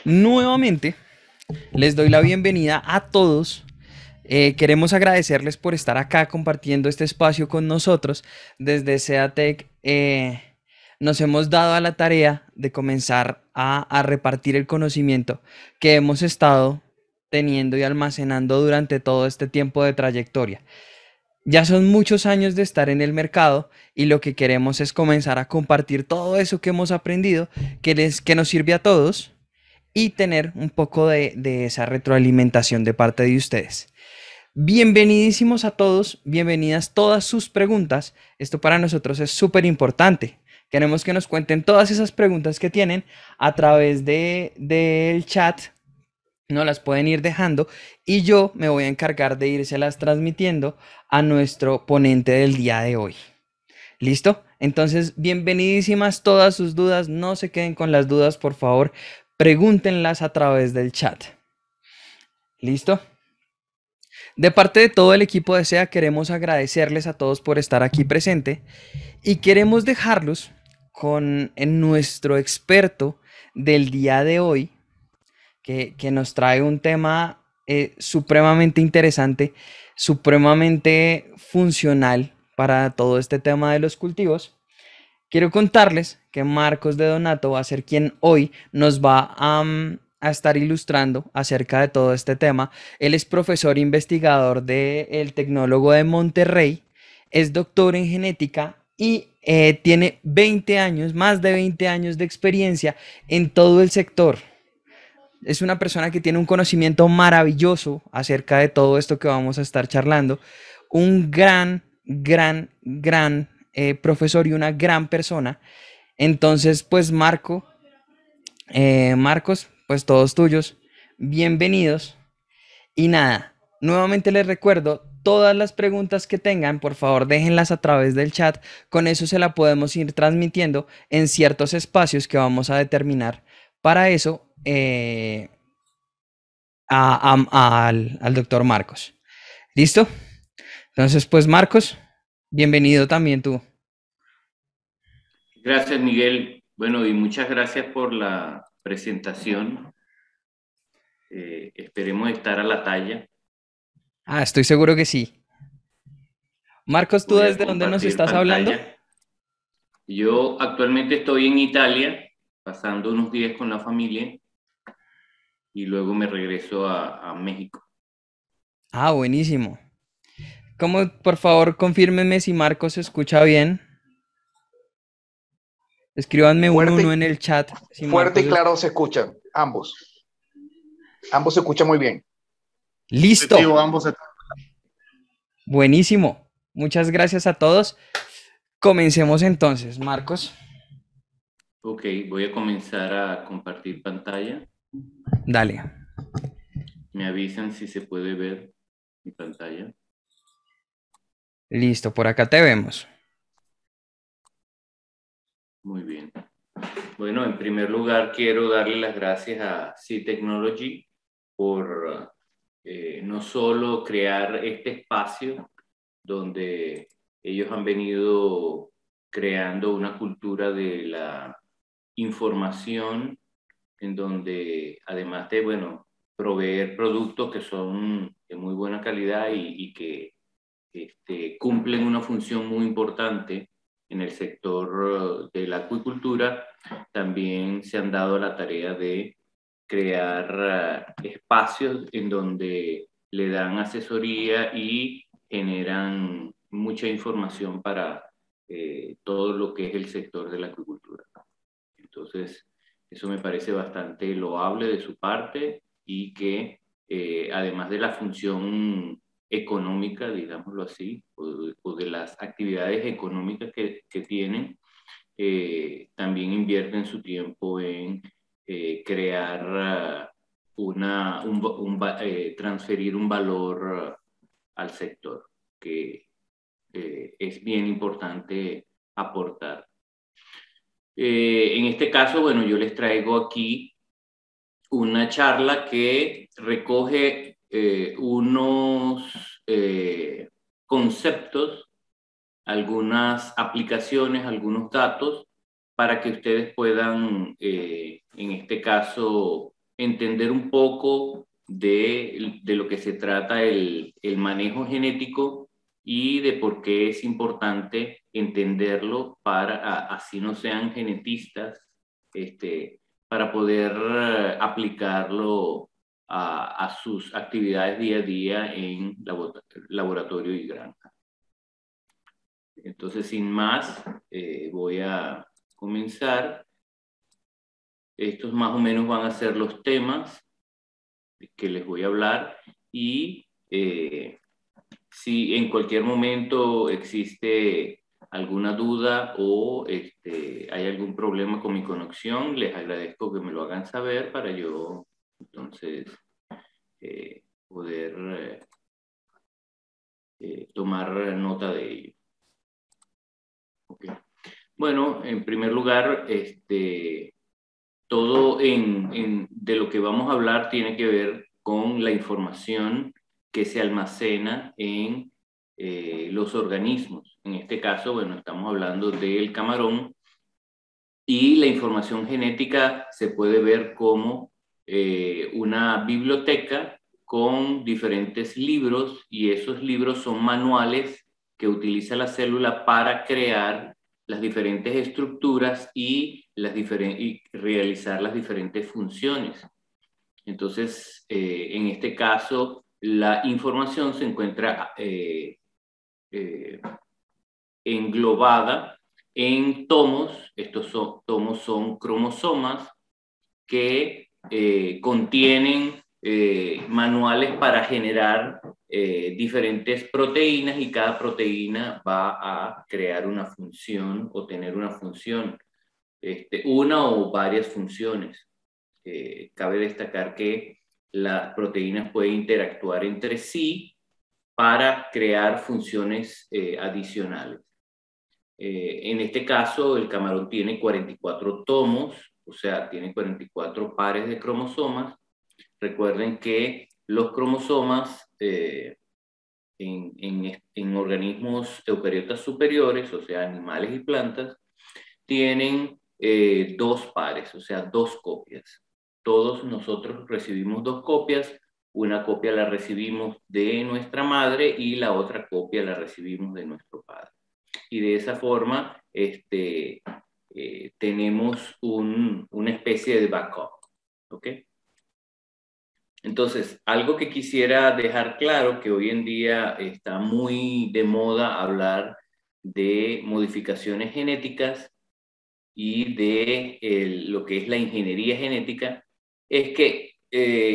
Nuevamente, les doy la bienvenida a todos. Queremos agradecerles por estar acá compartiendo este espacio con nosotros. Desde SEATEC nos hemos dado a la tarea de comenzar a repartir el conocimiento que hemos estado teniendo y almacenando durante todo este tiempo de trayectoria. Ya son muchos años de estar en el mercado y lo que queremos es comenzar a compartir todo eso que hemos aprendido, que nos sirve a todos y tener un poco de esa retroalimentación de parte de ustedes. Bienvenidísimos a todos, bienvenidas todas sus preguntas. Esto para nosotros es súper importante. Queremos que nos cuenten todas esas preguntas que tienen a través del chat. No las pueden ir dejando y yo me voy a encargar de irselas transmitiendo a nuestro ponente del día de hoy. ¿Listo? Entonces, bienvenidísimas todas sus dudas. No se queden con las dudas, por favor. Pregúntenlas a través del chat. ¿Listo? De parte de todo el equipo de SEA, queremos agradecerles a todos por estar aquí presente y queremos dejarlos con nuestro experto del día de hoy, que nos trae un tema supremamente interesante, supremamente funcional para todo este tema de los cultivos. Quiero contarles que Marcos de Donato va a ser quien hoy nos va a estar ilustrando acerca de todo este tema. Él es profesor investigador del Tecnólogo de Monterrey, es doctor en genética y tiene 20 años, más de 20 años de experiencia en todo el sector. Es una persona que tiene un conocimiento maravilloso acerca de todo esto que vamos a estar charlando. Un gran profesor y una gran persona. Entonces, pues Marcos, pues todos tuyos, bienvenidos. Y nada, nuevamente les recuerdo, todas las preguntas que tengan, por favor, déjenlas a través del chat. Con eso se la podemos ir transmitiendo en ciertos espacios que vamos a determinar. Para eso, al doctor Marcos. ¿Listo? Entonces, pues Marcos, bienvenido también tú. Gracias, Miguel. Bueno, y muchas gracias por la presentación. Esperemos estar a la talla. Ah, estoy seguro que sí. Marcos, ¿tú Voy a desde dónde nos compartir estás hablando? pantalla. Yo actualmente estoy en Italia, pasando unos días con la familia y luego me regreso a México. Ah, buenísimo. ¿Cómo, por favor, confírmenme si Marcos se escucha bien? Escríbanme un Fuerte, uno en el chat si fuerte Marcos y es... claro se escuchan, ambos. Ambos se escuchan muy bien. ¡Listo! Buenísimo. Muchas gracias a todos. Comencemos entonces, Marcos. Ok, voy a comenzar a compartir pantalla. Dale. Me avisan si se puede ver mi pantalla. Listo, por acá te vemos. Muy bien. Bueno, en primer lugar quiero darle las gracias a C Technology por no solo crear este espacio donde ellos han venido creando una cultura de la información en donde además de, bueno, proveer productos que son de muy buena calidad y que cumplen una función muy importante en el sector de la acuicultura, también se han dado la tarea de crear espacios en donde le dan asesoría y generan mucha información para todo lo que es el sector de la acuicultura. Entonces, eso me parece bastante loable de su parte y que además de la función económica, digámoslo así, o de las actividades económicas que tienen, también invierten su tiempo en crear transferir un valor al sector, que es bien importante aportar. En este caso, bueno, yo les traigo aquí una charla que recoge unos conceptos, algunas aplicaciones, algunos datos para que ustedes puedan, en este caso, entender un poco de lo que se trata el manejo genético y de por qué es importante entenderlo para así no sean genetistas, para poder aplicarlo a sus actividades día a día en laboratorio y granja. Entonces, sin más, voy a comenzar. Estos más o menos van a ser los temas que les voy a hablar y si en cualquier momento existe alguna duda o hay algún problema con mi conexión, les agradezco que me lo hagan saber para yo entonces poder tomar nota de ello. Okay. Bueno, en primer lugar, todo de lo que vamos a hablar tiene que ver con la información que se almacena en los organismos. En este caso, bueno, estamos hablando del camarón y la información genética se puede ver como una biblioteca con diferentes libros y esos libros son manuales que utiliza la célula para crear las diferentes estructuras y realizar las diferentes funciones. Entonces, en este caso, la información se encuentra englobada en tomos. Estos tomos son cromosomas que contienen manuales para generar diferentes proteínas y cada proteína va a crear una función o tener una función, una o varias funciones. Cabe destacar que las proteínas pueden interactuar entre sí para crear funciones adicionales. En este caso, el camarón tiene 44 tomos, o sea, tiene 44 pares de cromosomas. Recuerden que los cromosomas en organismos eucariotas superiores, o sea, animales y plantas, tienen dos pares, o sea, dos copias. Todos nosotros recibimos dos copias. Una copia la recibimos de nuestra madre y la otra copia la recibimos de nuestro padre. Y de esa forma tenemos una especie de backup. ¿Ok? Entonces, algo que quisiera dejar claro, que hoy en día está muy de moda hablar de modificaciones genéticas y de lo que es la ingeniería genética, es que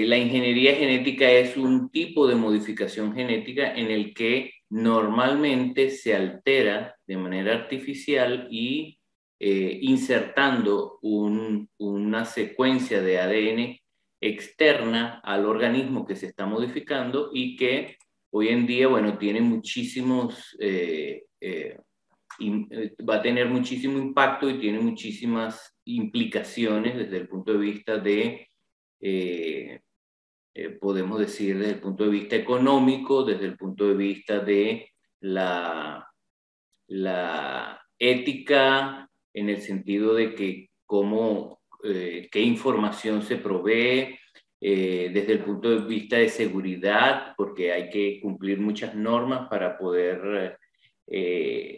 la ingeniería genética es un tipo de modificación genética en el que normalmente se altera de manera artificial y insertando una secuencia de ADN externa al organismo que se está modificando y que hoy en día, bueno, tiene muchísimos, va a tener muchísimo impacto y tiene muchísimas implicaciones desde el punto de vista de, podemos decir, desde el punto de vista económico, desde el punto de vista de la ética, en el sentido de que qué información se provee, desde el punto de vista de seguridad, porque hay que cumplir muchas normas para poder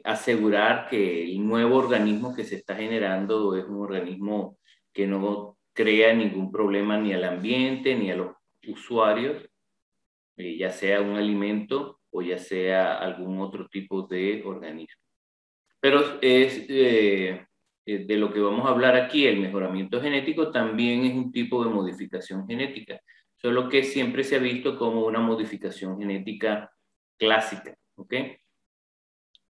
asegurar que el nuevo organismo que se está generando es un organismo que no crea ningún problema ni al ambiente ni a los usuarios, ya sea un alimento o ya sea algún otro tipo de organismo. Pero es de lo que vamos a hablar aquí, el mejoramiento genético también es un tipo de modificación genética, solo que siempre se ha visto como una modificación genética clásica, ¿ok?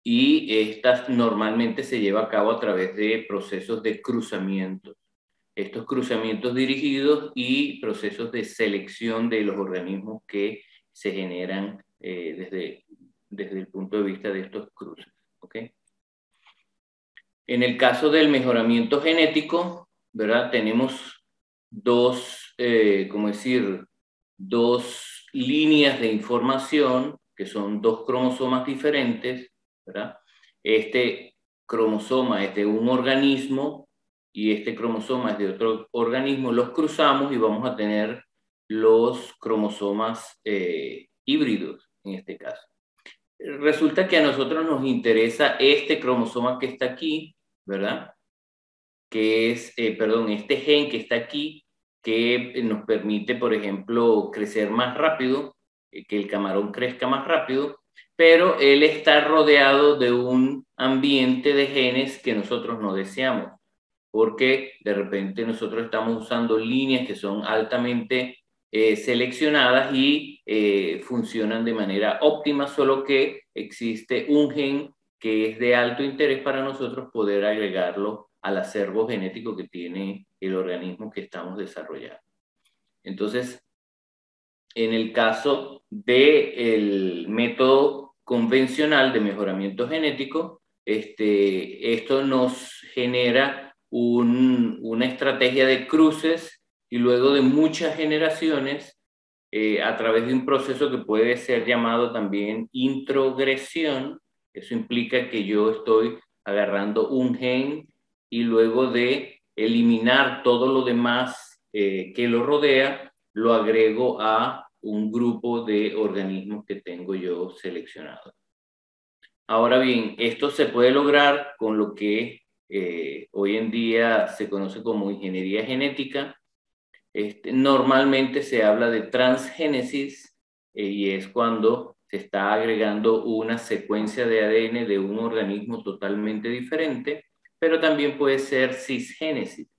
Y esta normalmente se lleva a cabo a través de procesos de cruzamiento. Estos cruzamientos dirigidos y procesos de selección de los organismos que se generan desde el punto de vista de estos cruces, ¿ok? En el caso del mejoramiento genético, ¿verdad? Tenemos dos líneas de información que son dos cromosomas diferentes, ¿verdad? Este cromosoma es de un organismo y este cromosoma es de otro organismo, los cruzamos y vamos a tener los cromosomas híbridos en este caso. Resulta que a nosotros nos interesa este cromosoma que está aquí, ¿verdad? Que es, perdón, este gen que está aquí, que nos permite, por ejemplo, crecer más rápido, que el camarón crezca más rápido, pero él está rodeado de un ambiente de genes que nosotros no deseamos, porque de repente nosotros estamos usando líneas que son altamente seleccionadas y funcionan de manera óptima, solo que existe un gen que es de alto interés para nosotros poder agregarlo al acervo genético que tiene el organismo que estamos desarrollando. Entonces, en el caso del método convencional de mejoramiento genético, esto nos genera una estrategia de cruces y luego de muchas generaciones, a través de un proceso que puede ser llamado también introgresión. Eso implica que yo estoy agarrando un gen y luego de eliminar todo lo demás que lo rodea, lo agrego a un grupo de organismos que tengo yo seleccionado. Ahora bien, esto se puede lograr con lo que hoy en día se conoce como ingeniería genética. Normalmente se habla de transgénesis y es cuando se está agregando una secuencia de ADN de un organismo totalmente diferente, pero también puede ser cisgénesis,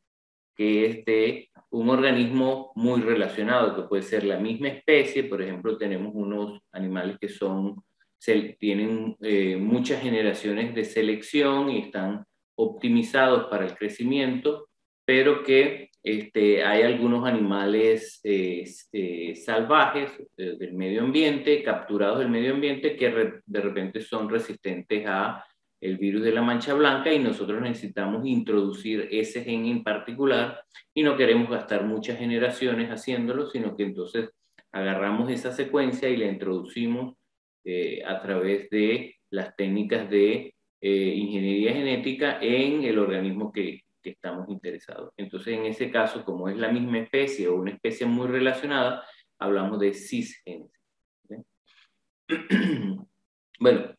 que es de un organismo muy relacionado, que puede ser la misma especie. Por ejemplo, tenemos unos animales que tienen muchas generaciones de selección y están optimizados para el crecimiento, pero que hay algunos animales salvajes del medio ambiente, capturados del medio ambiente, que de repente son resistentes a el virus de la mancha blanca y nosotros necesitamos introducir ese gen en particular y no queremos gastar muchas generaciones haciéndolo, sino que entonces agarramos esa secuencia y la introducimos a través de las técnicas de ingeniería genética en el organismo que estamos interesados. Entonces, en ese caso, como es la misma especie o una especie muy relacionada, hablamos de cisgenes. ¿Sí? Bueno,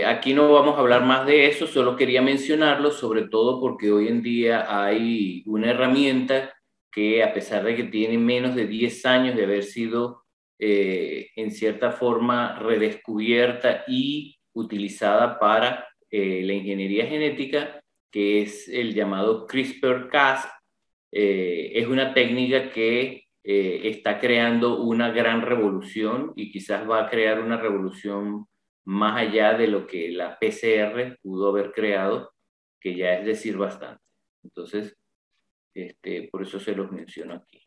aquí no vamos a hablar más de eso, solo quería mencionarlo, sobre todo porque hoy en día hay una herramienta que, a pesar de que tiene menos de 10 años de haber sido en cierta forma redescubierta y utilizada para la ingeniería genética, que es el llamado CRISPR-Cas, es una técnica que está creando una gran revolución y quizás va a crear una revolución más allá de lo que la PCR pudo haber creado, que ya es decir bastante. Entonces, por eso se los menciono aquí.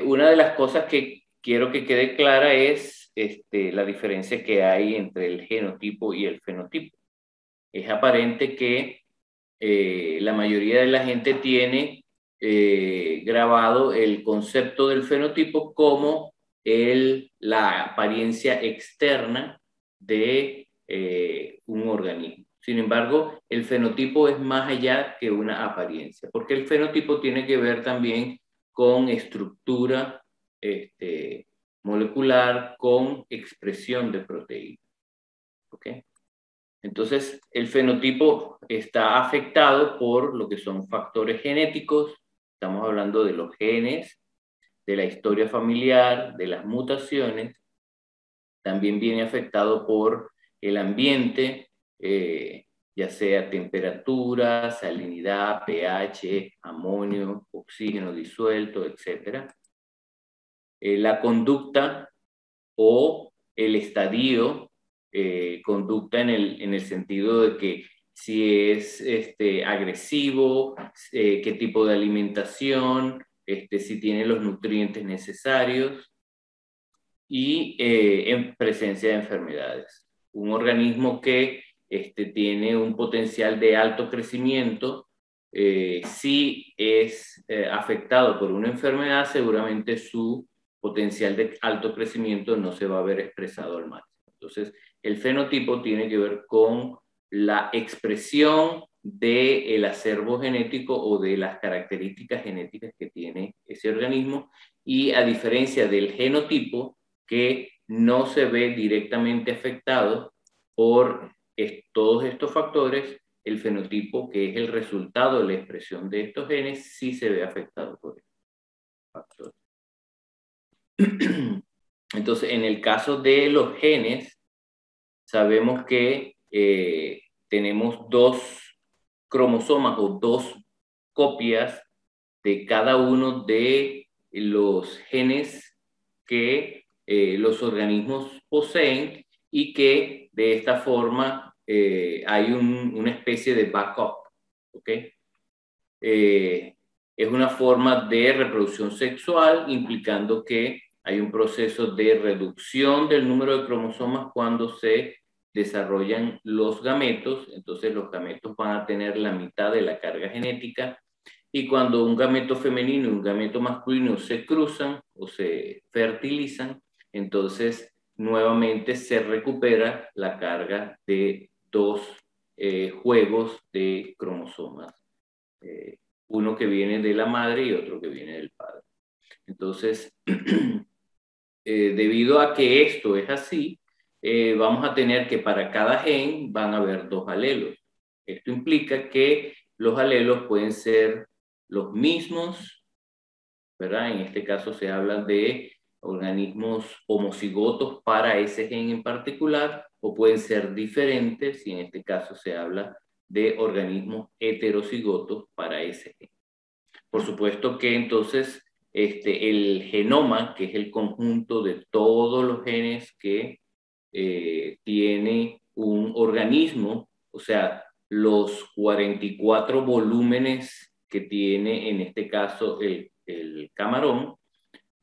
Una de las cosas que quiero que quede clara es la diferencia que hay entre el genotipo y el fenotipo. Es aparente que la mayoría de la gente tiene grabado el concepto del fenotipo como la apariencia externa de un organismo. Sin embargo, el fenotipo es más allá que una apariencia, porque el fenotipo tiene que ver también con estructura molecular, con expresión de proteínas. ¿Okay? Entonces, el fenotipo está afectado por lo que son factores genéticos. Estamos hablando de los genes, de la historia familiar, de las mutaciones. También viene afectado por el ambiente, ya sea temperatura, salinidad, pH, amonio, oxígeno disuelto, etc. La conducta o el estadio, conducta en el sentido de que si es agresivo, qué tipo de alimentación, si tiene los nutrientes necesarios y en presencia de enfermedades. Un organismo que tiene un potencial de alto crecimiento, si es afectado por una enfermedad, seguramente su potencial de alto crecimiento no se va a ver expresado al máximo. Entonces, el fenotipo tiene que ver con la expresión del acervo genético o de las características genéticas que tiene ese organismo, y a diferencia del genotipo, que no se ve directamente afectado por todos estos factores, el fenotipo, que es el resultado de la expresión de estos genes, sí se ve afectado por estos factores. Entonces, en el caso de los genes, sabemos que tenemos dos cromosomas o dos copias de cada uno de los genes que los organismos poseen, y que de esta forma hay una especie de backup, ¿ok? Es una forma de reproducción sexual, implicando que hay un proceso de reducción del número de cromosomas cuando se desarrollan los gametos. Entonces los gametos van a tener la mitad de la carga genética, y cuando un gameto femenino y un gameto masculino se cruzan o se fertilizan, entonces nuevamente se recupera la carga de dos juegos de cromosomas, uno que viene de la madre y otro que viene del padre. Entonces, debido a que esto es así, vamos a tener que para cada gen van a haber dos alelos. Esto implica que los alelos pueden ser los mismos, ¿verdad? En este caso se habla de organismos homocigotos para ese gen en particular, o pueden ser diferentes, y en este caso se habla de organismos heterocigotos para ese gen. Por supuesto que entonces el genoma, que es el conjunto de todos los genes que tiene un organismo, o sea, los 44 volúmenes que tiene en este caso el camarón,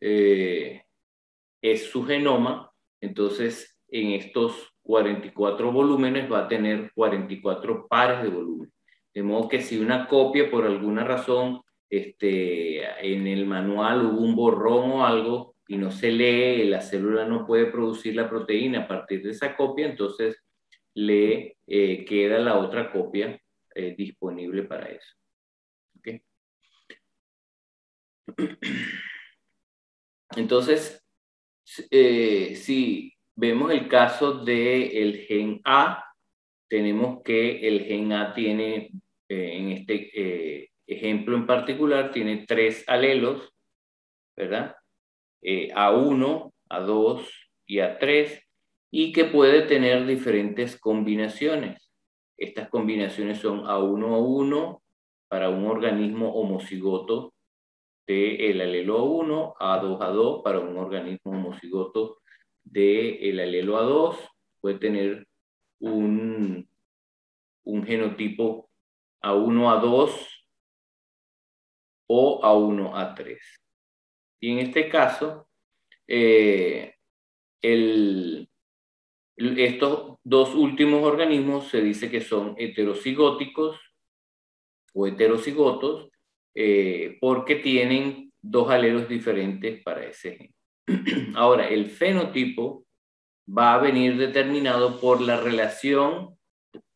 es su genoma. Entonces, en estos 44 volúmenes va a tener 44 pares de volúmenes. De modo que si una copia, por alguna razón, en el manual hubo un borrón o algo y no se lee, la célula no puede producir la proteína a partir de esa copia, entonces le queda la otra copia disponible para eso. ¿Okay? Entonces, si vemos el caso del gen A, tenemos que el gen A tiene, en este ejemplo en particular, tiene 3 alelos, ¿verdad? A1, A2 y A3, y que puede tener diferentes combinaciones. Estas combinaciones son A1A1 para un organismo homocigoto del alelo A1, A2A2 para un organismo homocigoto del alelo A2. Puede tener un genotipo A1A2 o A1A3. Y en este caso, estos dos últimos organismos se dice que son heterocigóticos o heterocigotos, porque tienen dos alelos diferentes para ese gen. Ahora, el fenotipo va a venir determinado por la relación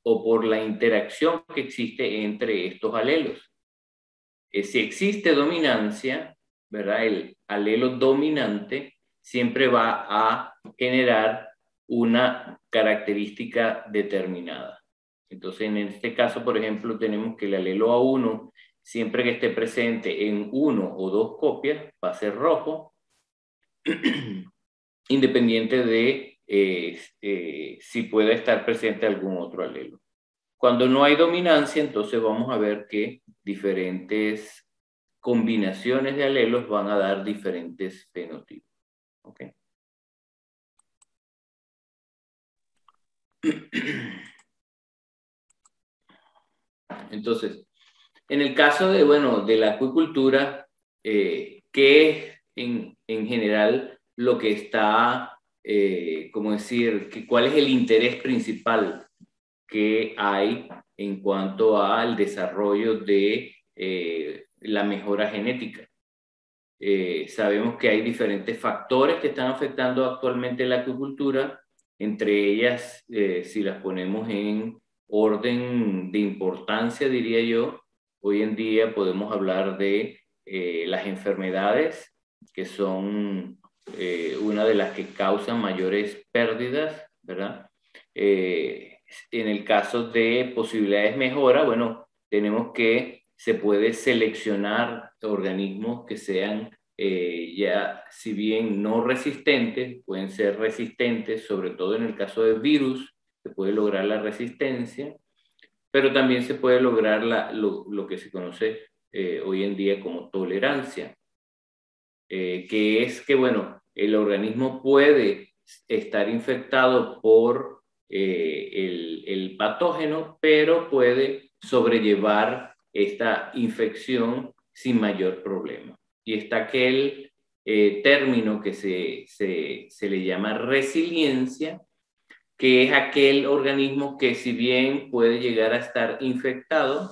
o por la interacción que existe entre estos alelos. Si existe dominancia, ¿verdad? El alelo dominante siempre va a generar una característica determinada. Entonces, en este caso, por ejemplo, tenemos que el alelo A1, siempre que esté presente en 1 o 2 copias, va a ser rojo, independiente de si pueda estar presente algún otro alelo. Cuando no hay dominancia, entonces vamos a ver que diferentes combinaciones de alelos van a dar diferentes fenotipos. ¿Okay? Entonces, en el caso de, bueno, de la acuicultura, ¿qué es en general lo que está, como decir, cuál es el interés principal que hay en cuanto al desarrollo de la mejora genética? Sabemos que hay diferentes factores que están afectando actualmente la acuicultura, entre ellas, si las ponemos en orden de importancia, diría yo, hoy en día podemos hablar de las enfermedades, que son una de las que causan mayores pérdidas, ¿verdad? En el caso de posibilidades de mejora, bueno, tenemos que se puede seleccionar organismos que sean ya, si bien no resistentes, pueden ser resistentes, sobre todo en el caso de virus, se puede lograr la resistencia, pero también se puede lograr lo que se conoce hoy en día como tolerancia, que es que, bueno, el organismo puede estar infectado por el patógeno, pero puede sobrellevar esta infección sin mayor problema. Y está aquel término que se le llama resiliencia, que es aquel organismo que, si bien puede llegar a estar infectado,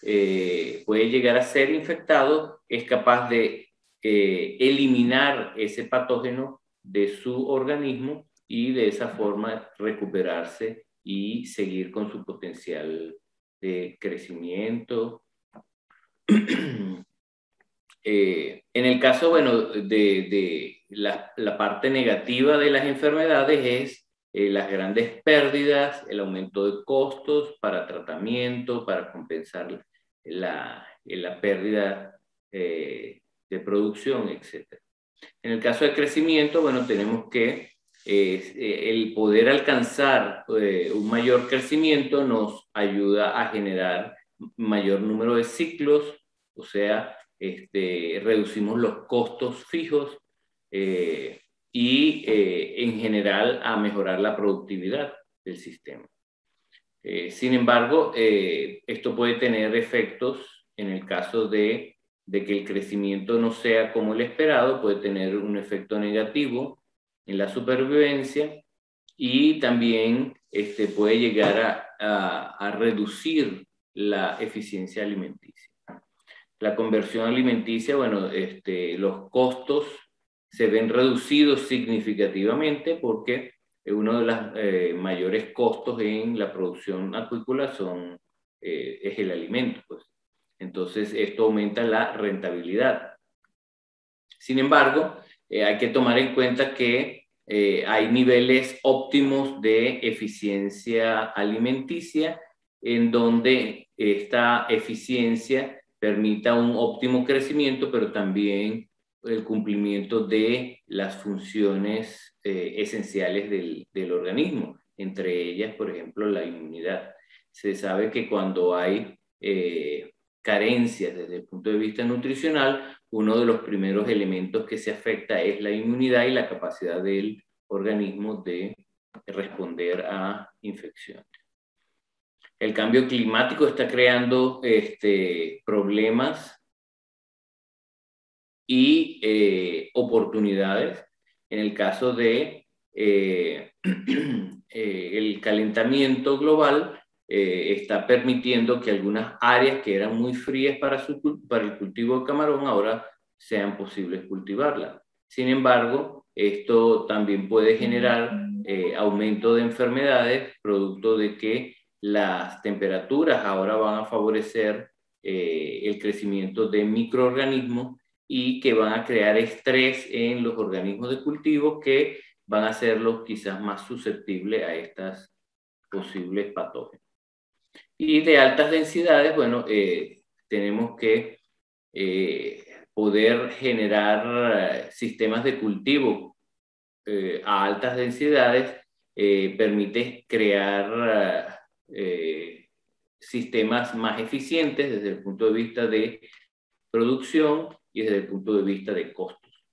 puede llegar a ser infectado, es capaz de eliminar ese patógeno de su organismo y de esa forma recuperarse y seguir con su potencial de crecimiento. En el caso, bueno, de la parte negativa de las enfermedades es las grandes pérdidas, el aumento de costos para tratamiento, para compensar la pérdida de producción, etc. En el caso de crecimiento, bueno, tenemos que el poder alcanzar un mayor crecimiento nos ayuda a generar mayor número de ciclos, o sea, reducimos los costos fijos y en general a mejorar la productividad del sistema. Sin embargo, esto puede tener efectos en el caso de que el crecimiento no sea como el esperado, puede tener un efecto negativo en la supervivencia y también puede llegar a reducir la eficiencia alimenticia. La conversión alimenticia, bueno, los costos se ven reducidos significativamente porque uno de los mayores costos en la producción acuícola es el alimento, pues. Entonces, esto aumenta la rentabilidad. Sin embargo, hay que tomar en cuenta que hay niveles óptimos de eficiencia alimenticia en donde esta eficiencia permita un óptimo crecimiento, pero también el cumplimiento de las funciones esenciales del organismo, entre ellas, por ejemplo, la inmunidad. Se sabe que cuando hay carencias desde el punto de vista nutricional, uno de los primeros elementos que se afecta es la inmunidad y la capacidad del organismo de responder a infecciones. El cambio climático está creando problemas y oportunidades. En el caso de el calentamiento global, está permitiendo que algunas áreas que eran muy frías para el cultivo de camarón ahora sean posibles cultivarlas. Sin embargo, esto también puede generar aumento de enfermedades, producto de que las temperaturas ahora van a favorecer el crecimiento de microorganismos y que van a crear estrés en los organismos de cultivo que van a hacerlos quizás más susceptibles a estas posibles patógenos. Y de altas densidades, bueno, tenemos que poder generar sistemas de cultivo a altas densidades, permite crear sistemas más eficientes desde el punto de vista de producción y desde el punto de vista de costos.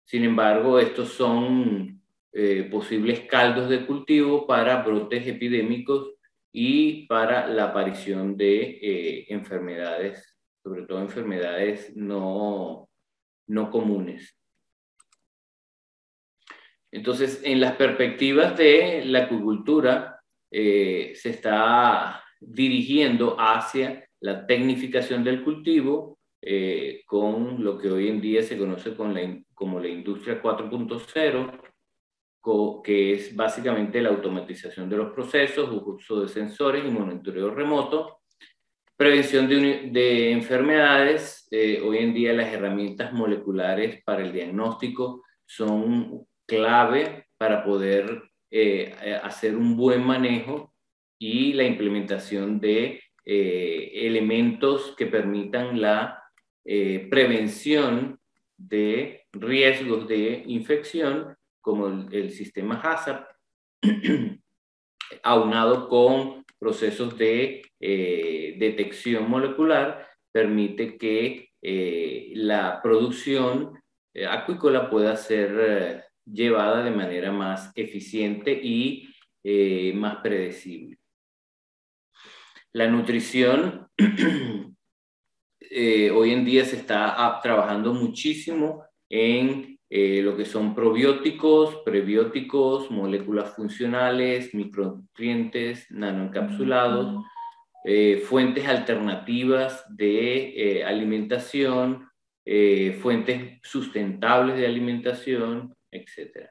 Sin embargo, estos son posibles caldos de cultivo para brotes epidémicos y para la aparición de enfermedades, sobre todo enfermedades no comunes. Entonces, en las perspectivas de la acuicultura, se está dirigiendo hacia la tecnificación del cultivo, con lo que hoy en día se conoce como la industria 4.0, que es básicamente la automatización de los procesos, uso de sensores y monitoreo remoto. Prevención de enfermedades. Hoy en día las herramientas moleculares para el diagnóstico son clave para poder hacer un buen manejo y la implementación de elementos que permitan la prevención de riesgos de infección, como el sistema HACCP, aunado con procesos de detección molecular, permite que la producción acuícola pueda ser llevada de manera más eficiente y más predecible. La nutrición, hoy en día se está trabajando muchísimo en lo que son probióticos, prebióticos, moléculas funcionales, micronutrientes, nanoencapsulados, fuentes alternativas de alimentación, fuentes sustentables de alimentación, etc.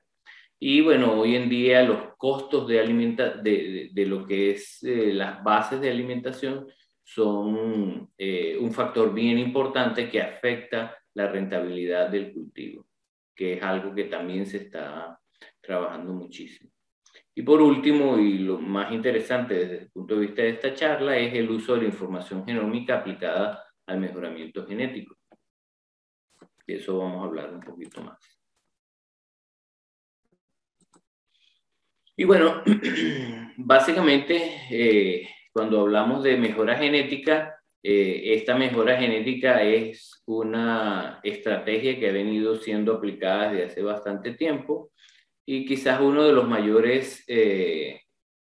Y bueno, hoy en día los costos de lo que es las bases de alimentación son un factor bien importante que afecta la rentabilidad del cultivo, que es algo que también se está trabajando muchísimo. Y por último, y lo más interesante desde el punto de vista de esta charla, es el uso de la información genómica aplicada al mejoramiento genético. De eso vamos a hablar un poquito más. Y bueno, básicamente, cuando hablamos de mejora genética, esta mejora genética es una estrategia que ha venido siendo aplicada desde hace bastante tiempo, y quizás uno de los mayores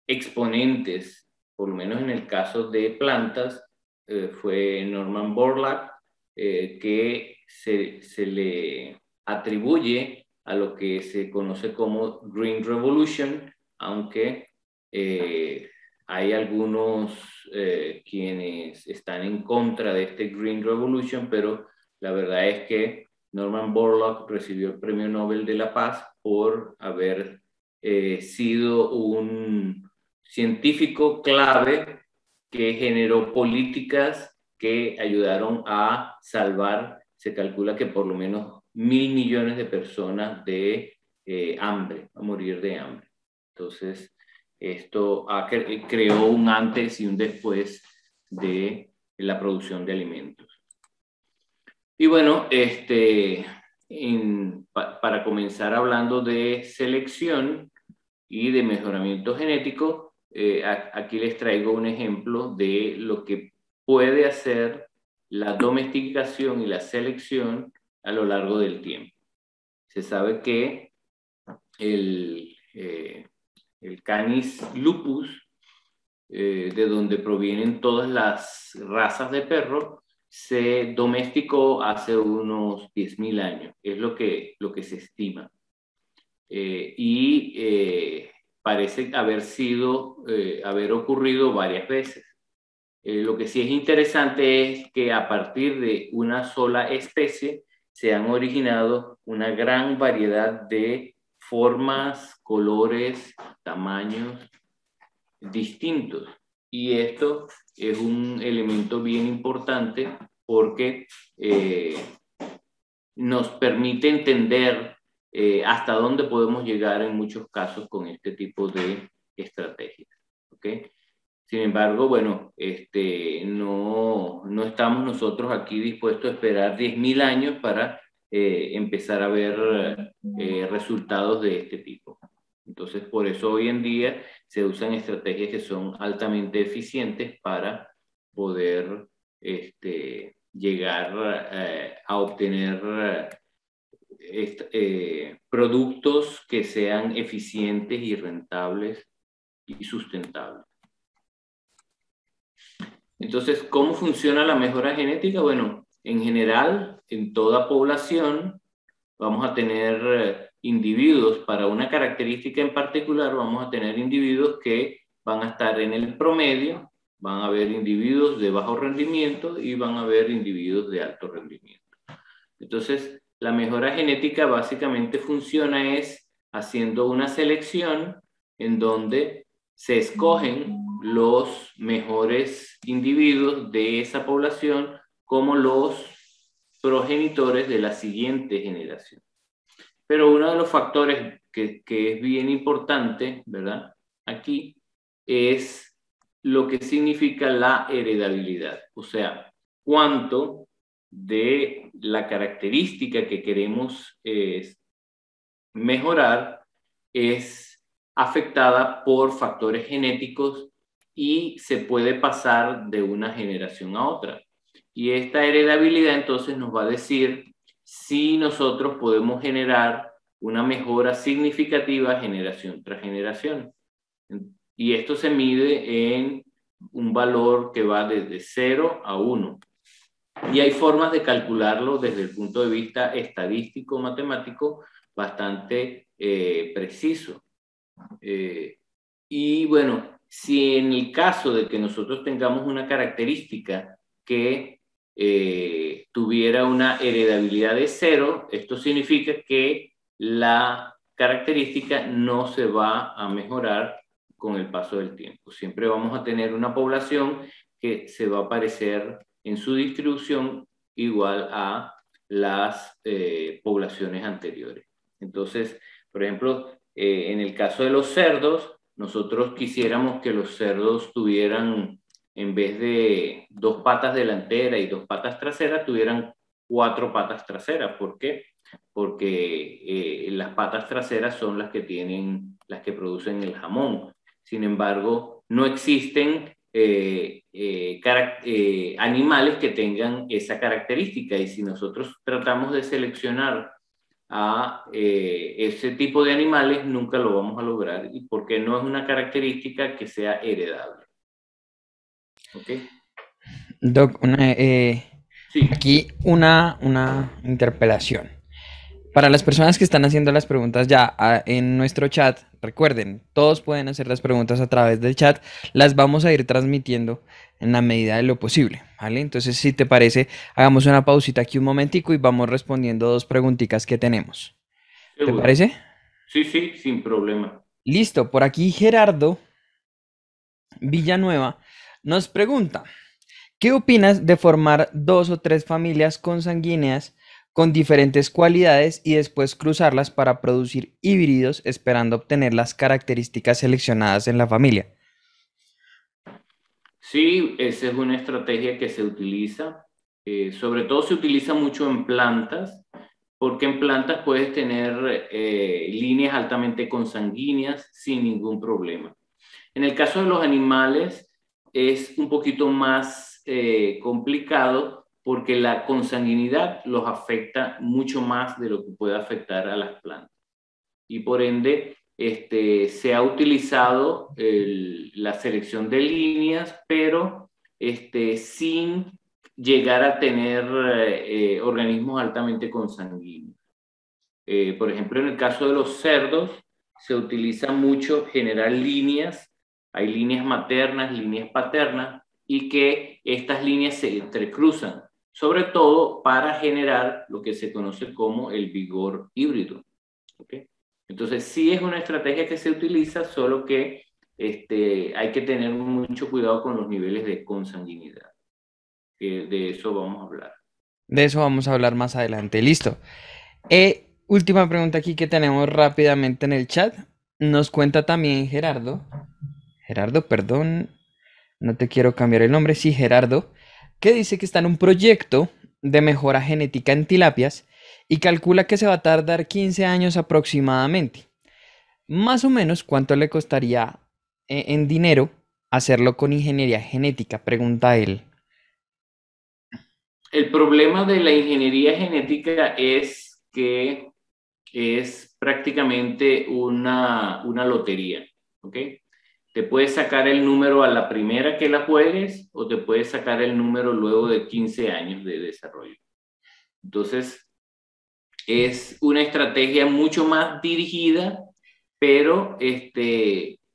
exponentes, por lo menos en el caso de plantas, fue Norman Borlaug, que se le atribuye a lo que se conoce como Green Revolution, aunque hay algunos quienes están en contra de este Green Revolution, pero la verdad es que Norman Borlaug recibió el Premio Nobel de la Paz por haber sido un científico clave que generó políticas que ayudaron a salvar, se calcula que por lo menos 1.000 millones de personas de hambre, a morir de hambre. Entonces, esto creó un antes y un después de la producción de alimentos. Y bueno, para comenzar hablando de selección y de mejoramiento genético, aquí les traigo un ejemplo de lo que puede hacer la domesticación y la selección a lo largo del tiempo. Se sabe que el Canis lupus, de donde provienen todas las razas de perro, se domesticó hace unos 10.000 años, es lo que se estima. Parece haber ocurrido varias veces. Lo que sí es interesante es que a partir de una sola especie se han originado una gran variedad de formas, colores, tamaños distintos. Y esto es un elemento bien importante porque nos permite entender hasta dónde podemos llegar en muchos casos con este tipo de estrategias. ¿Okay? Sin embargo, bueno, no estamos nosotros aquí dispuestos a esperar 10.000 años para empezar a ver resultados de este tipo. Entonces, por eso hoy en día se usan estrategias que son altamente eficientes para poder llegar a obtener productos que sean eficientes y rentables y sustentables. Entonces, ¿cómo funciona la mejora genética? Bueno, en general, en toda población vamos a tener individuos para una característica en particular, vamos a tener individuos que van a estar en el promedio, van a haber individuos de bajo rendimiento y van a haber individuos de alto rendimiento. Entonces, la mejora genética básicamente funciona haciendo una selección en donde se escogen los mejores individuos de esa población como los progenitores de la siguiente generación. Pero uno de los factores que es bien importante, ¿verdad? Aquí es lo que significa la heredabilidad. O sea, cuánto de la característica que queremos mejorar es afectada por factores genéticos y se puede pasar de una generación a otra. Y esta heredabilidad entonces nos va a decir si nosotros podemos generar una mejora significativa generación tras generación. Y esto se mide en un valor que va desde 0 a 1. Y hay formas de calcularlo desde el punto de vista estadístico, matemático, bastante preciso. Y bueno, si en el caso de que nosotros tengamos una característica que tuviera una heredabilidad de 0, esto significa que la característica no se va a mejorar con el paso del tiempo. Siempre vamos a tener una población que se va a parecer en su distribución igual a las poblaciones anteriores. Entonces, por ejemplo, en el caso de los cerdos, nosotros quisiéramos que los cerdos tuvieran, en vez de 2 patas delanteras y 2 patas traseras, tuvieran 4 patas traseras. ¿Por qué? Porque las patas traseras son las que producen el jamón. Sin embargo, no existen animales que tengan esa característica, y si nosotros tratamos de seleccionar a ese tipo de animales, nunca lo vamos a lograr, y porque no es una característica que sea heredable. ¿Ok? Doc, Sí. aquí una interpelación. Para las personas que están haciendo las preguntas ya en nuestro chat, recuerden, todos pueden hacer las preguntas a través del chat, las vamos a ir transmitiendo en la medida de lo posible, ¿vale? Entonces, si te parece, hagamos una pausita aquí un momentico y vamos respondiendo 2 preguntitas que tenemos. ¿Te ¿Seguro? parece? Sí, sí, sin problema. Listo, por aquí Gerardo Villanueva nos pregunta, ¿qué opinas de formar 2 o 3 familias consanguíneas con diferentes cualidades y después cruzarlas para producir híbridos esperando obtener las características seleccionadas en la familia? Sí, esa es una estrategia que se utiliza. Sobre todo se utiliza mucho en plantas, porque en plantas puedes tener líneas altamente consanguíneas sin ningún problema. En el caso de los animales es un poquito más complicado, porque la consanguinidad los afecta mucho más de lo que puede afectar a las plantas. Y por ende se ha utilizado la selección de líneas, pero sin llegar a tener organismos altamente consanguíneos. Por ejemplo, en el caso de los cerdos, se utiliza mucho generar líneas. Hay líneas maternas, líneas paternas, y que estas líneas se entrecruzan, sobre todo para generar lo que se conoce como el vigor híbrido. ¿Okay? Entonces, sí es una estrategia que se utiliza, solo que hay que tener mucho cuidado con los niveles de consanguinidad. De eso vamos a hablar. De eso vamos a hablar más adelante. Listo. Última pregunta aquí que tenemos rápidamente en el chat. Nos cuenta también Gerardo. Gerardo, perdón, no te quiero cambiar el nombre. Sí, Gerardo, que dice que está en un proyecto de mejora genética en tilapias y calcula que se va a tardar 15 años aproximadamente. Más o menos, ¿cuánto le costaría en dinero hacerlo con ingeniería genética? Pregunta él. El problema de la ingeniería genética es que es prácticamente una lotería, ¿ok? Te puedes sacar el número a la primera que la juegues, o te puedes sacar el número luego de 15 años de desarrollo. Entonces, es una estrategia mucho más dirigida, pero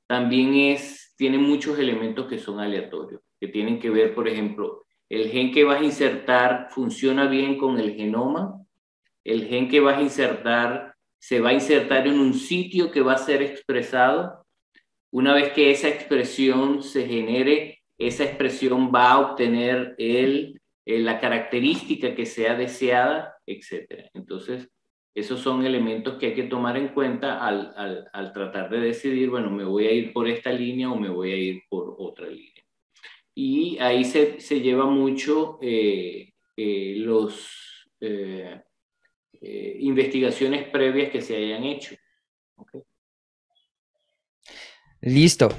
también tiene muchos elementos que son aleatorios, que tienen que ver, por ejemplo, el gen que vas a insertar funciona bien con el genoma, el gen que vas a insertar se va a insertar en un sitio que va a ser expresado. Una vez que esa expresión se genere, esa expresión va a obtener la característica que sea deseada, etc. Entonces, esos son elementos que hay que tomar en cuenta al tratar de decidir, bueno, me voy a ir por esta línea o me voy a ir por otra línea. Y ahí se lleva mucho investigaciones previas que se hayan hecho. ¿Okay? Listo.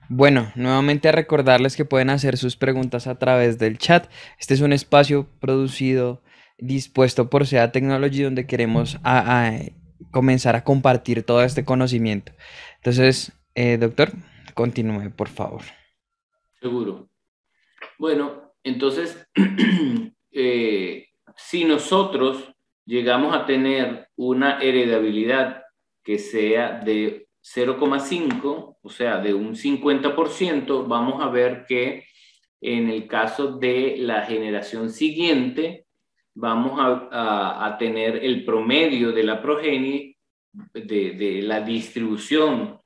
Bueno, nuevamente recordarles que pueden hacer sus preguntas a través del chat. Este es un espacio producido, dispuesto por SEA Technology, donde queremos comenzar a compartir todo este conocimiento. Entonces, doctor, continúe, por favor. Seguro. Bueno, entonces, si nosotros llegamos a tener una heredabilidad que sea de 0,5, o sea, de un 50%, vamos a ver que en el caso de la generación siguiente, vamos a tener el promedio de la progenie, de la distribución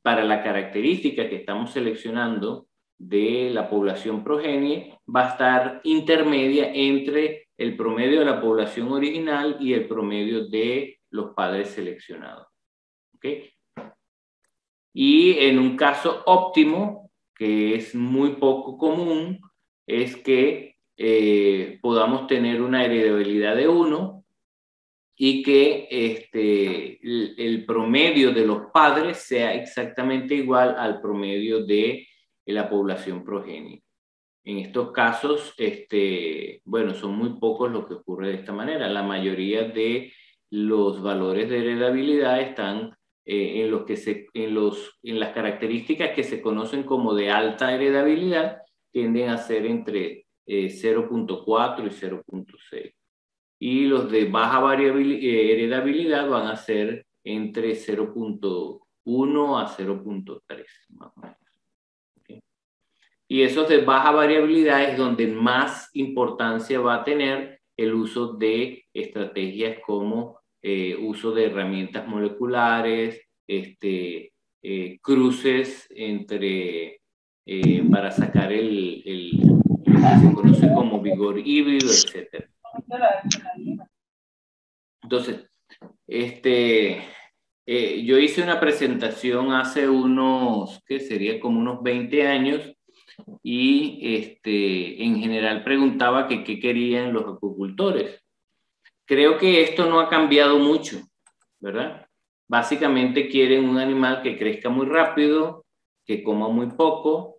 para la característica que estamos seleccionando de la población progenie, va a estar intermedia entre el promedio de la población original y el promedio de los padres seleccionados. ¿Okay? Y en un caso óptimo, que es muy poco común, es que podamos tener una heredabilidad de 1 y que el promedio de los padres sea exactamente igual al promedio de la población progenie. En estos casos, bueno, son muy pocos los que ocurre de esta manera. La mayoría de los valores de heredabilidad están en las características que se conocen como de alta heredabilidad, tienden a ser entre 0.4 y 0.6. Y los de baja heredabilidad van a ser entre 0.1 a 0.3, más o menos. ¿Okay? Y esos de baja variabilidad es donde más importancia va a tener el uso de estrategias como uso de herramientas moleculares, cruces para sacar lo que se conoce como vigor híbrido, etc. Entonces, yo hice una presentación hace ¿qué sería? Como unos 20 años, y en general preguntaba que qué querían los acuicultores. Creo que esto no ha cambiado mucho, ¿verdad? Básicamente quieren un animal que crezca muy rápido, que coma muy poco,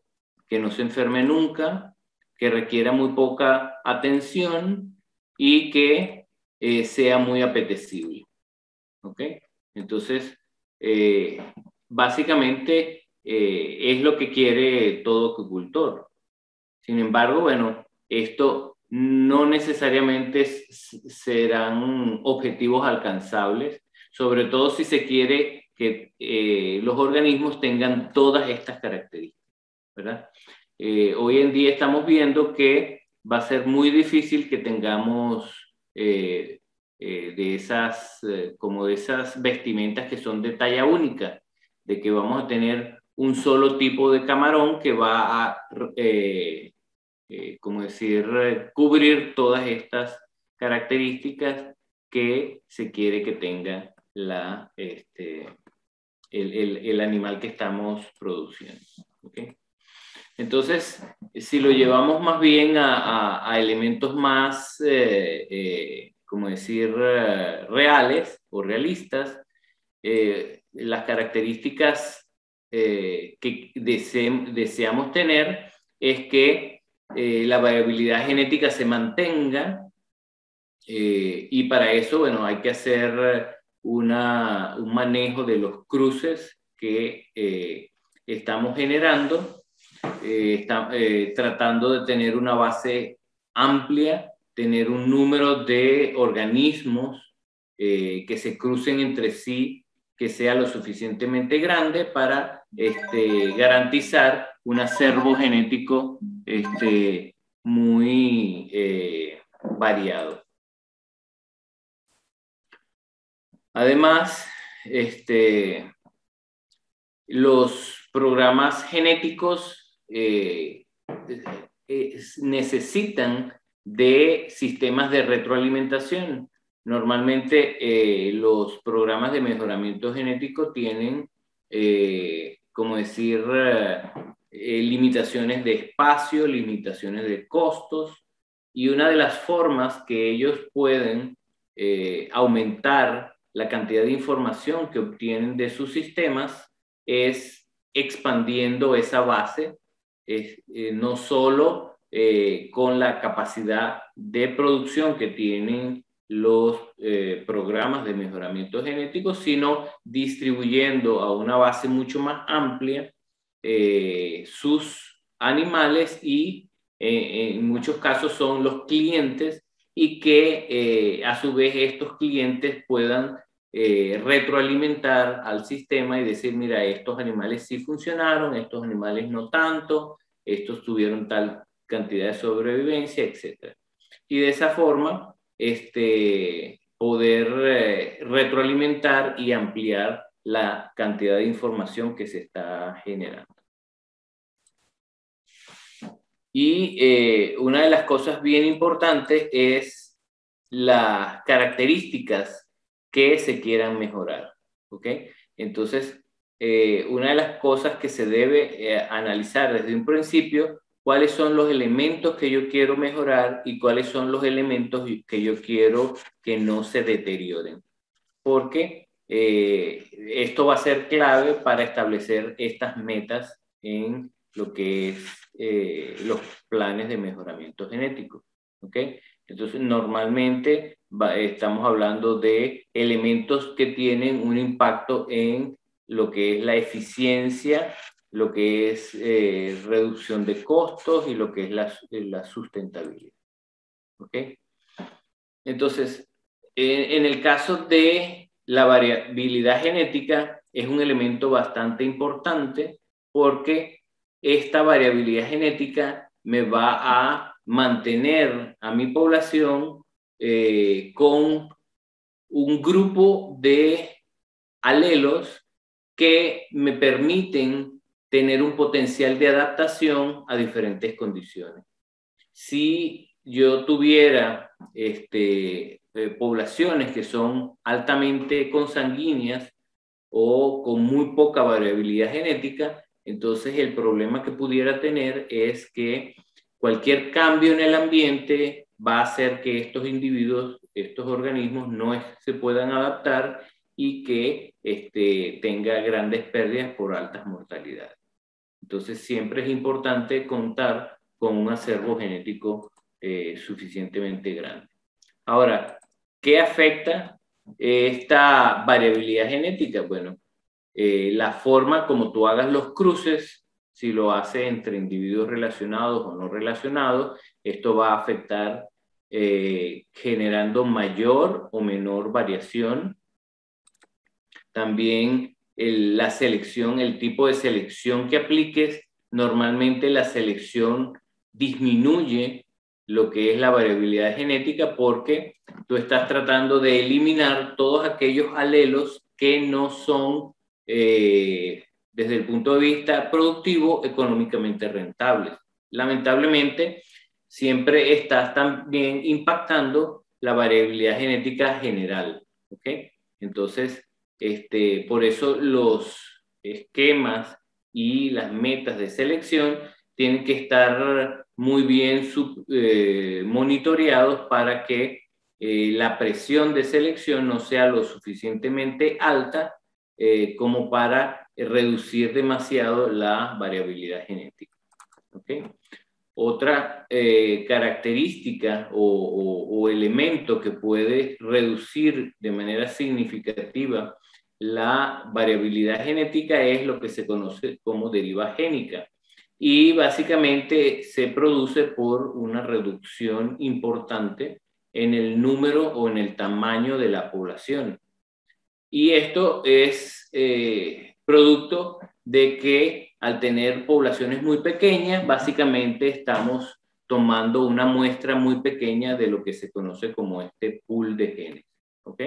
que no se enferme nunca, que requiera muy poca atención y que sea muy apetecible. ¿Ok? Entonces, básicamente es lo que quiere todo acuicultor. Sin embargo, bueno, esto no necesariamente serán objetivos alcanzables, sobre todo si se quiere que los organismos tengan todas estas características, ¿verdad? Hoy en día estamos viendo que va a ser muy difícil que tengamos como de esas vestimentas que son de talla única, de que vamos a tener un solo tipo de camarón que va a, cubrir todas estas características que se quiere que tenga el animal que estamos produciendo. ¿Okay? Entonces, si lo llevamos más bien a elementos más, reales o realistas, las características que deseamos tener es que la variabilidad genética se mantenga, y para eso, bueno, hay que hacer un manejo de los cruces que estamos generando, tratando de tener una base amplia, tener un número de organismos que se crucen entre sí, que sea lo suficientemente grande para garantizar un acervo genético muy variado. Además, los programas genéticos necesitan de sistemas de retroalimentación. Normalmente los programas de mejoramiento genético tienen, como decir, limitaciones de espacio, limitaciones de costos, y una de las formas que ellos pueden aumentar la cantidad de información que obtienen de sus sistemas es expandiendo esa base, no solo con la capacidad de producción que tienen los programas de mejoramiento genético, sino distribuyendo a una base mucho más amplia sus animales y en muchos casos son los clientes, y que a su vez estos clientes puedan retroalimentar al sistema y decir, mira, estos animales sí funcionaron, estos animales no tanto, estos tuvieron tal cantidad de sobrevivencia, etc. Y de esa forma poder retroalimentar y ampliar la cantidad de información que se está generando. Y una de las cosas bien importantes es las características que se quieran mejorar, ¿ok? Entonces, una de las cosas que se debe analizar desde un principio, cuáles son los elementos que yo quiero mejorar y cuáles son los elementos que yo quiero que no se deterioren. Porque esto va a ser clave para establecer estas metas en lo que es los planes de mejoramiento genético, ¿ok? Entonces, normalmente estamos hablando de elementos que tienen un impacto en lo que es la eficiencia, lo que es reducción de costos y lo que es la sustentabilidad, ¿ok? Entonces, en el caso de la variabilidad genética, es un elemento bastante importante porque esta variabilidad genética me va a mantener a mi población con un grupo de alelos que me permiten tener un potencial de adaptación a diferentes condiciones. Si yo tuviera poblaciones que son altamente consanguíneas o con muy poca variabilidad genética, entonces el problema que pudiera tener es que cualquier cambio en el ambiente va a hacer que estos individuos, estos organismos no se puedan adaptar y que tenga grandes pérdidas por altas mortalidades. Entonces siempre es importante contar con un acervo genético suficientemente grande. Ahora, ¿qué afecta esta variabilidad genética? Bueno, la forma como tú hagas los cruces, si lo haces entre individuos relacionados o no relacionados, esto va a afectar generando mayor o menor variación. También la selección, el tipo de selección que apliques, normalmente la selección disminuye lo que es la variabilidad genética porque tú estás tratando de eliminar todos aquellos alelos que no son, desde el punto de vista productivo, económicamente rentables. Lamentablemente, siempre estás también impactando la variabilidad genética general, ¿ok? Entonces, por eso los esquemas y las metas de selección tienen que estar muy bien monitoreados para que la presión de selección no sea lo suficientemente alta como para reducir demasiado la variabilidad genética. ¿Okay? Otra característica o elemento que puede reducir de manera significativa la variabilidad genética es lo que se conoce como deriva génica. Y básicamente se produce por una reducción importante en el número o en el tamaño de la población. Y esto es producto de que al tener poblaciones muy pequeñas, básicamente estamos tomando una muestra muy pequeña de lo que se conoce como este pool de genes. ¿Ok?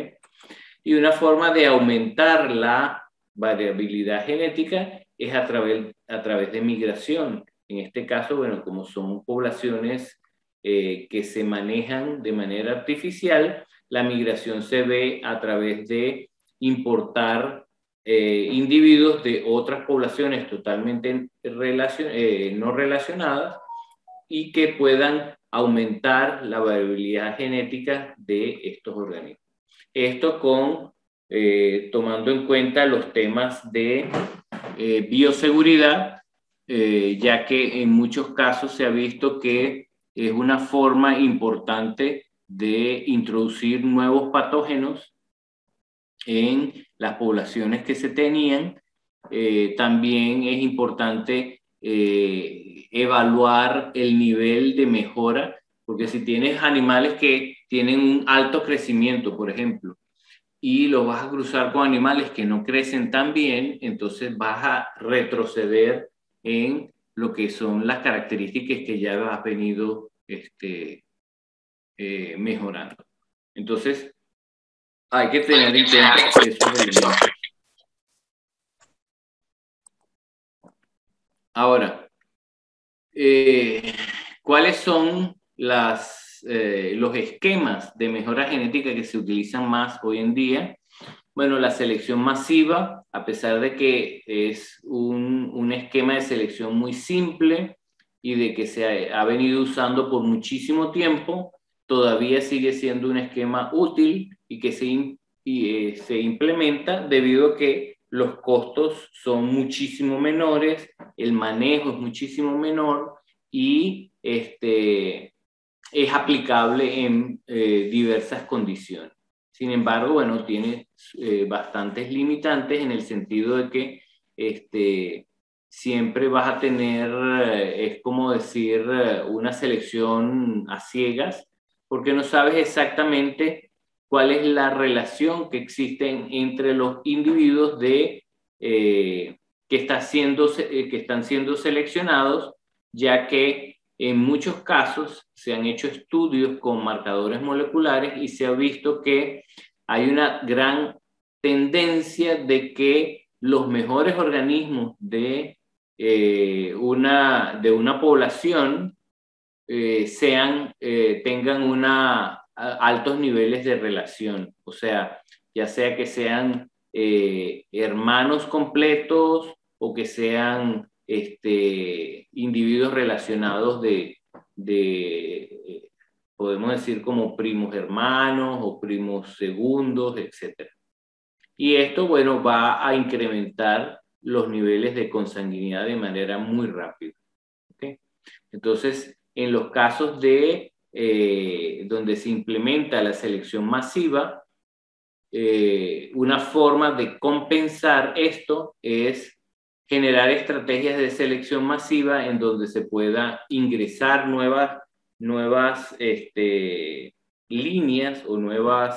Y una forma de aumentar la variabilidad genética es a través de migración. En este caso, bueno, como son poblaciones que se manejan de manera artificial, la migración se ve a través de importar individuos de otras poblaciones totalmente no relacionadas y que puedan aumentar la variabilidad genética de estos organismos. Esto tomando en cuenta los temas de bioseguridad, ya que en muchos casos se ha visto que es una forma importante de introducir nuevos patógenos en las poblaciones que se tenían. También es importante evaluar el nivel de mejora, porque si tienes animales que tienen un alto crecimiento, por ejemplo, y los vas a cruzar con animales que no crecen tan bien, entonces vas a retroceder en lo que son las características que ya has venido mejorando. Entonces, hay que tener en cuenta esos elementos. Ahora, ¿cuáles son los esquemas de mejora genética que se utilizan más hoy en día? Bueno, la selección masiva, a pesar de que es un esquema de selección muy simple y de que se ha venido usando por muchísimo tiempo, todavía sigue siendo un esquema útil y que se implementa debido a que los costos son muchísimo menores, el manejo es muchísimo menor y es aplicable en diversas condiciones. Sin embargo, bueno, tiene bastantes limitantes en el sentido de que siempre vas a tener, es como decir, una selección a ciegas, porque no sabes exactamente cuál es la relación que existe entre los individuos que están siendo seleccionados, ya que en muchos casos se han hecho estudios con marcadores moleculares y se ha visto que hay una gran tendencia de que los mejores organismos de una población tengan altos niveles de relación, o sea, ya sea que sean hermanos completos o que sean individuos relacionados podemos decir como primos hermanos o primos segundos, etc. Y esto, bueno, va a incrementar los niveles de consanguinidad de manera muy rápida. ¿Okay? Entonces, en los casos donde se implementa la selección masiva, una forma de compensar esto es generar estrategias de selección masiva en donde se pueda ingresar nuevas líneas o nuevos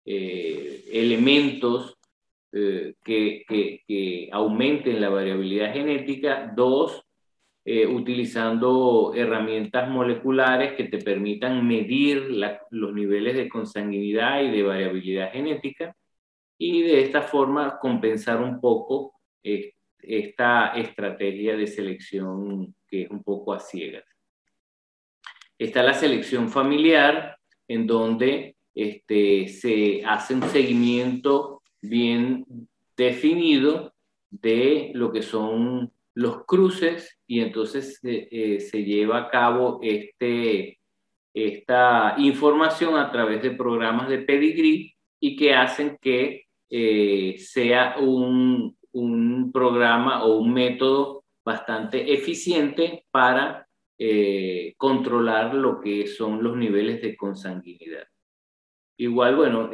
elementos que aumenten la variabilidad genética. Dos, utilizando herramientas moleculares que te permitan medir los niveles de consanguinidad y de variabilidad genética, y de esta forma compensar un poco esta estrategia de selección que es un poco a ciegas. Está la selección familiar, en donde se hace un seguimiento bien definido de lo que son los cruces, y entonces se lleva a cabo esta información a través de programas de pedigrí y que hacen que sea un programa o un método bastante eficiente para controlar lo que son los niveles de consanguinidad. Igual, bueno,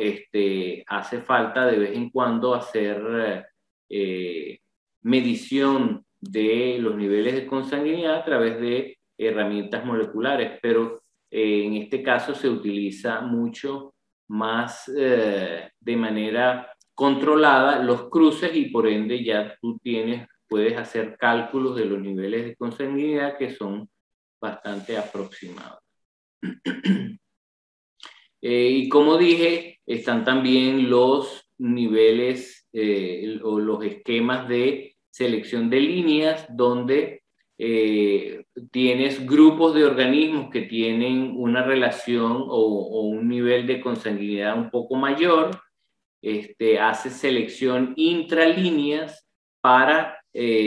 hace falta de vez en cuando hacer medición de los niveles de consanguinidad a través de herramientas moleculares, pero en este caso se utiliza mucho más de manera controlada los cruces, y por ende ya tú puedes hacer cálculos de los niveles de consanguinidad que son bastante aproximados. Y como dije, están también los niveles o los esquemas de selección de líneas donde tienes grupos de organismos que tienen una relación o un nivel de consanguinidad un poco mayor. Hace selección intralíneas para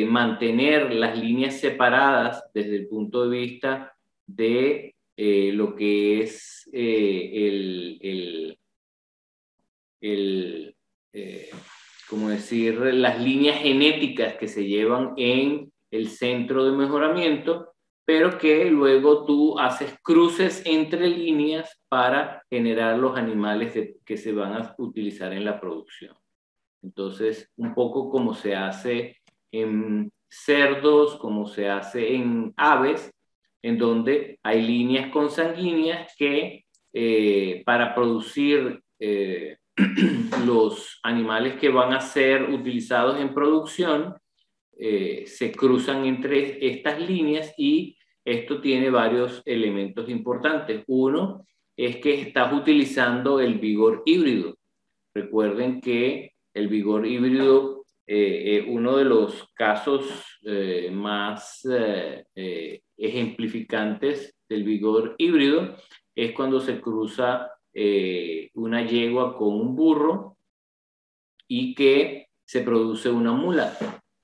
mantener las líneas separadas desde el punto de vista de lo que es como decir, las líneas genéticas que se llevan en el centro de mejoramiento, pero que luego tú haces cruces entre líneas para generar los animales que se van a utilizar en la producción. Entonces, un poco como se hace en cerdos, como se hace en aves, en donde hay líneas consanguíneas que para producir los animales que van a ser utilizados en producción se cruzan entre estas líneas, y esto tiene varios elementos importantes. Uno es que estás utilizando el vigor híbrido. Recuerden que el vigor híbrido, uno de los casos más ejemplificantes del vigor híbrido es cuando se cruza una yegua con un burro y que se produce una mula.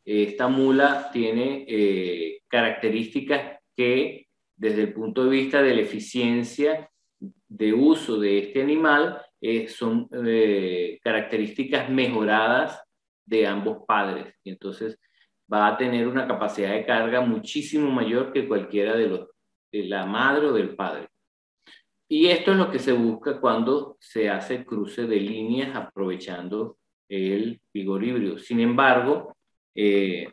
Esta mula tiene características que, desde el punto de vista de la eficiencia de uso de este animal, son características mejoradas de ambos padres. Y entonces va a tener una capacidad de carga muchísimo mayor que cualquiera de la madre o del padre. Y esto es lo que se busca cuando se hace cruce de líneas aprovechando el vigor híbrido. Sin embargo, el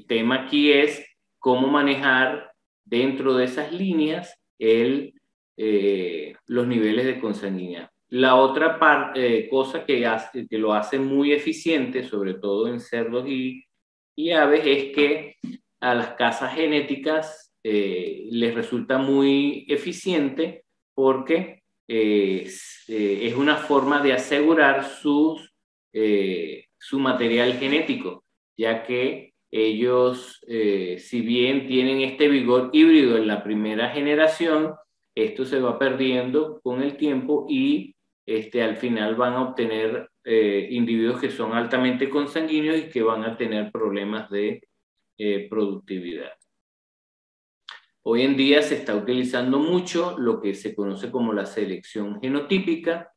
tema aquí es cómo manejar dentro de esas líneas los niveles de consanguinidad. La otra cosa que lo hace muy eficiente, sobre todo en cerdos y aves, es que a las casas genéticas les resulta muy eficiente porque es una forma de asegurar su material genético, ya que ellos, si bien tienen este vigor híbrido en la primera generación, esto se va perdiendo con el tiempo y al final van a obtener individuos que son altamente consanguíneos y que van a tener problemas de productividad. Hoy en día se está utilizando mucho lo que se conoce como la selección genotípica,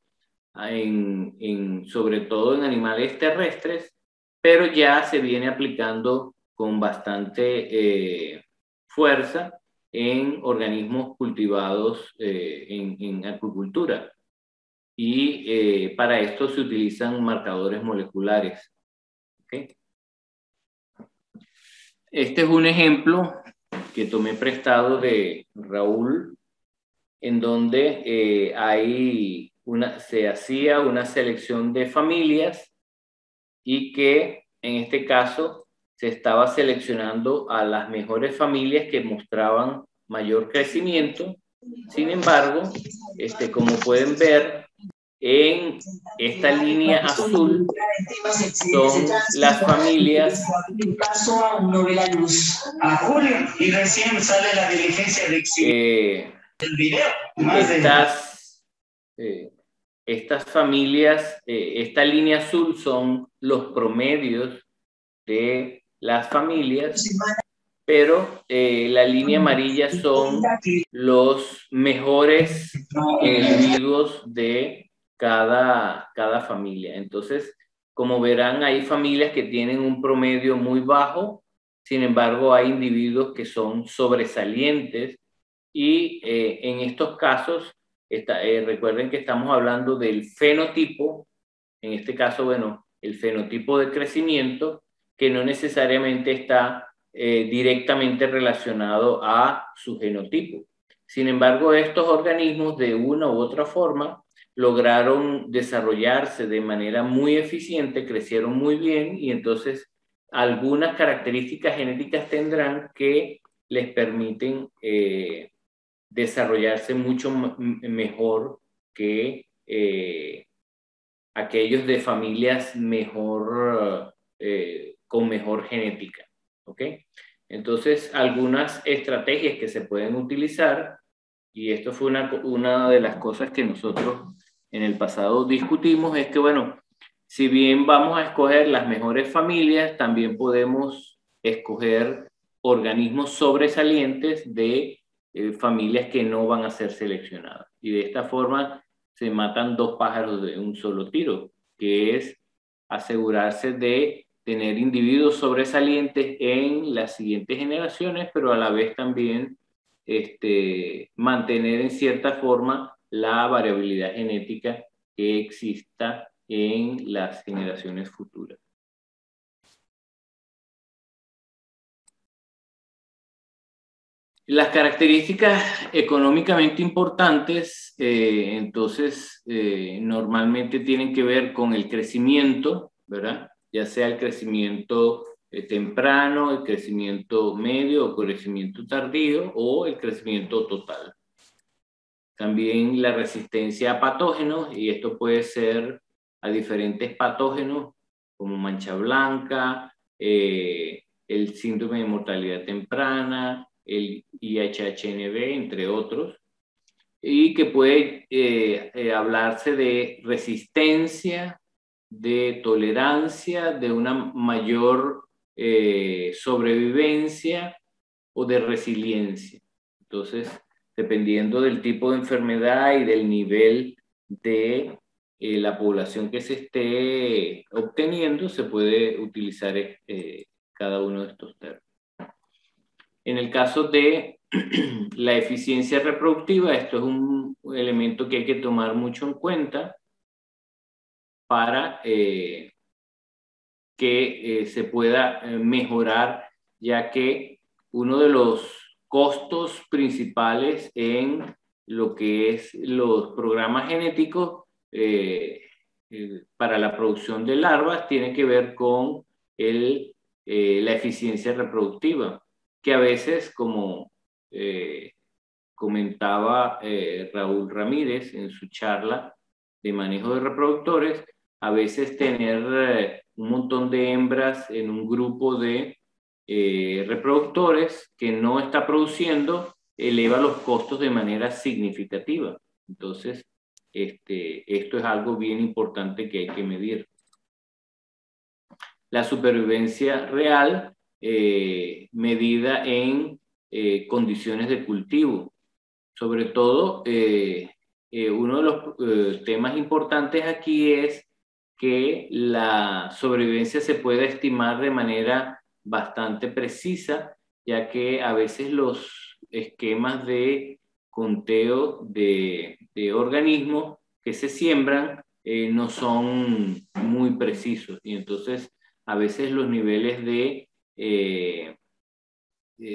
sobre todo en animales terrestres, pero ya se viene aplicando con bastante fuerza en organismos cultivados en acuicultura. Y para esto se utilizan marcadores moleculares. ¿Okay? Este es un ejemplo que tomé prestado de Raúl, en donde se hacía una selección de familias y que en este caso se estaba seleccionando a las mejores familias que mostraban mayor crecimiento. Sin embargo, como pueden ver, en esta línea azul son las familias. Y recién sale la diligencia de exhibir el video. Estas familias, esta línea azul son los promedios de las familias, pero la línea amarilla son los mejores individuos de cada familia. Entonces, como verán, hay familias que tienen un promedio muy bajo, sin embargo, hay individuos que son sobresalientes y en estos casos, recuerden que estamos hablando del fenotipo, en este caso, bueno, el fenotipo de crecimiento, que no necesariamente está directamente relacionado a su genotipo. Sin embargo, estos organismos de una u otra forma lograron desarrollarse de manera muy eficiente, crecieron muy bien y entonces algunas características genéticas tendrán que les permiten desarrollarse mucho mejor que aquellos de familias mejor, con mejor genética. ¿Ok? Entonces, algunas estrategias que se pueden utilizar, y esto fue una de las cosas que nosotros en el pasado discutimos, es que, bueno, si bien vamos a escoger las mejores familias, también podemos escoger organismos sobresalientes de familias que no van a ser seleccionadas. Y de esta forma se matan dos pájaros de un solo tiro, que es asegurarse de tener individuos sobresalientes en las siguientes generaciones, pero a la vez también mantener en cierta forma la variabilidad genética que exista en las generaciones futuras. Las características económicamente importantes, entonces, normalmente tienen que ver con el crecimiento, ¿verdad? Ya sea el crecimiento temprano, el crecimiento medio o crecimiento tardío o el crecimiento total. También la resistencia a patógenos, y esto puede ser a diferentes patógenos como mancha blanca, el síndrome de mortalidad temprana, el IHHNB, entre otros, y que puede hablarse de resistencia, de tolerancia, de una mayor sobrevivencia o de resiliencia. Entonces, dependiendo del tipo de enfermedad y del nivel de la población que se esté obteniendo, se puede utilizar cada uno de estos términos. En el caso de la eficiencia reproductiva, esto es un elemento que hay que tomar mucho en cuenta para que se pueda mejorar, ya que uno de los costos principales en lo que es los programas genéticos para la producción de larvas tiene que ver con la eficiencia reproductiva, que a veces, como comentaba Raúl Ramírez en su charla de manejo de reproductores, a veces tener un montón de hembras en un grupo de reproductores que no está produciendo eleva los costos de manera significativa. Entonces, esto es algo bien importante que hay que medir. La supervivencia real medida en condiciones de cultivo. Sobre todo, uno de los temas importantes aquí es que la sobrevivencia se puede estimar de manera bastante precisa, ya que a veces los esquemas de conteo de organismos que se siembran no son muy precisos, y entonces a veces los niveles de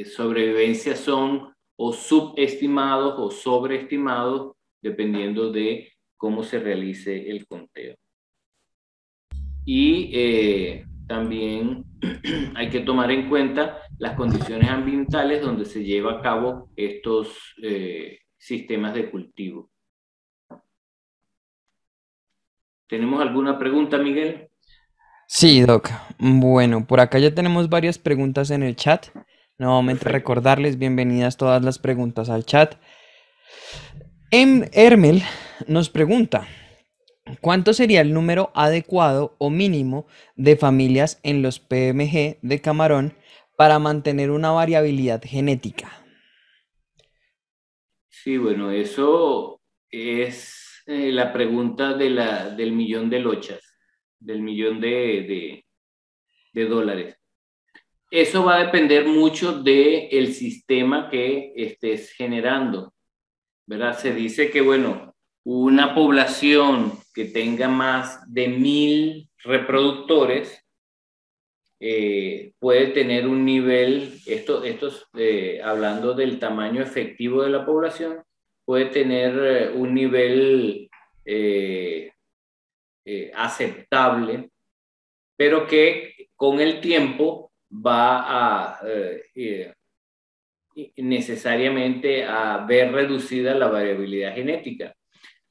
sobrevivencia son o subestimados o sobreestimados, dependiendo de cómo se realice el conteo. Y también hay que tomar en cuenta las condiciones ambientales donde se lleva a cabo estos sistemas de cultivo. ¿Tenemos alguna pregunta, Miguel? Sí, Doc. Bueno, por acá ya tenemos varias preguntas en el chat. Nuevamente Perfecto. recordarles, bienvenidas todas las preguntas al chat. Hermel nos pregunta, ¿cuánto sería el número adecuado o mínimo de familias en los PMG de camarón para mantener una variabilidad genética? Sí, bueno, eso es la pregunta del millón de lochas, del millón de dólares. Eso va a depender mucho del sistema que estés generando, ¿verdad? Se dice que, bueno, una población que tenga más de 1000 reproductores puede tener un nivel, hablando del tamaño efectivo de la población, puede tener un nivel aceptable, pero que con el tiempo va a necesariamente a ver reducida la variabilidad genética.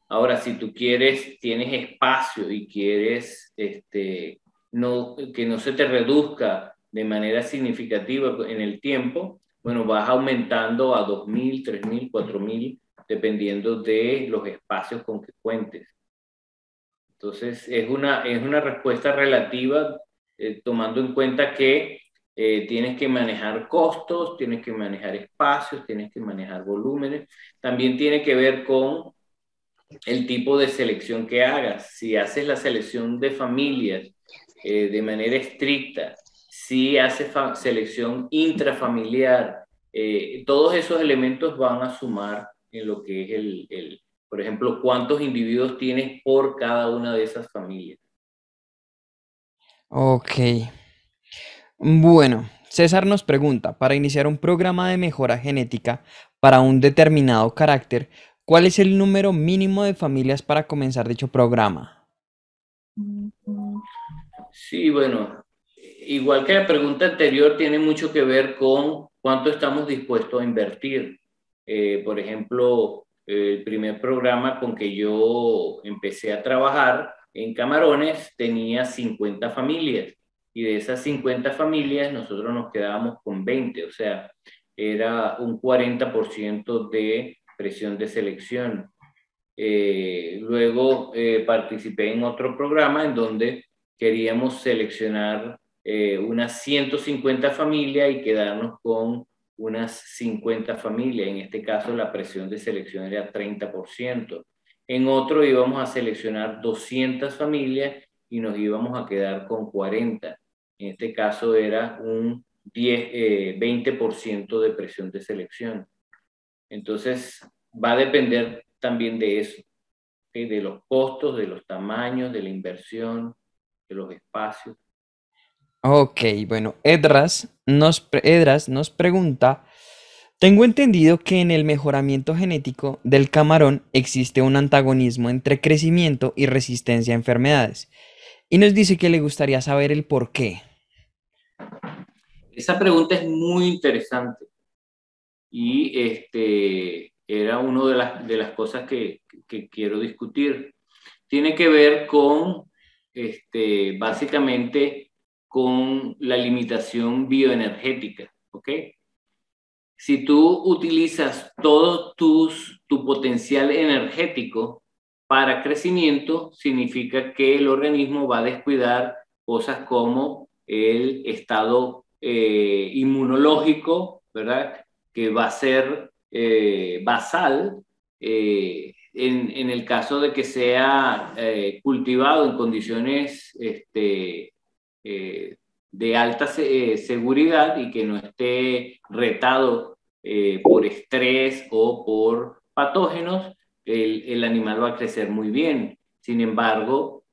Ahora, si tú tienes espacio y quieres que no se te reduzca de manera significativa en el tiempo, bueno, vas aumentando a 2.000, 3.000, 4.000, dependiendo de los espacios con que cuentes. Entonces, es una respuesta relativa, tomando en cuenta que tienes que manejar costos, tienes que manejar espacios, tienes que manejar volúmenes. También tiene que ver con el tipo de selección que hagas. Si haces la selección de familias de manera estricta, si haces selección intrafamiliar, todos esos elementos van a sumar en lo que es por ejemplo, cuántos individuos tienes por cada una de esas familias. Ok. Bueno, César nos pregunta, para iniciar un programa de mejora genética para un determinado carácter, ¿cuál es el número mínimo de familias para comenzar dicho programa? Sí, bueno, igual que la pregunta anterior, tiene mucho que ver con cuánto estamos dispuestos a invertir. Por ejemplo, el primer programa con que yo empecé a trabajar en Camarones tenía 50 familias y de esas 50 familias nosotros nos quedábamos con 20, o sea, era un 40% de presión de selección. Luego participé en otro programa en donde queríamos seleccionar unas 150 familias y quedarnos con unas 50 familias. En este caso la presión de selección era 30%. En otro íbamos a seleccionar 200 familias y nos íbamos a quedar con 40. En este caso era un 20% de presión de selección. Entonces va a depender también de eso, ¿okay? De los costos, de los tamaños, de la inversión, de los espacios. Ok, bueno, Edras nos pregunta, tengo entendido que en el mejoramiento genético del camarón existe un antagonismo entre crecimiento y resistencia a enfermedades. Y nos dice que le gustaría saber el por qué. Esa pregunta es muy interesante y era una de las cosas que quiero discutir. Tiene que ver con, básicamente, con la limitación bioenergética, ¿ok? Si tú utilizas todo tu potencial energético para crecimiento, significa que el organismo va a descuidar cosas como el estado inmunológico, ¿verdad? Que va a ser basal en el caso de que sea cultivado en condiciones de alta seguridad y que no esté retado por estrés o por patógenos, el animal va a crecer muy bien. Sin embargo,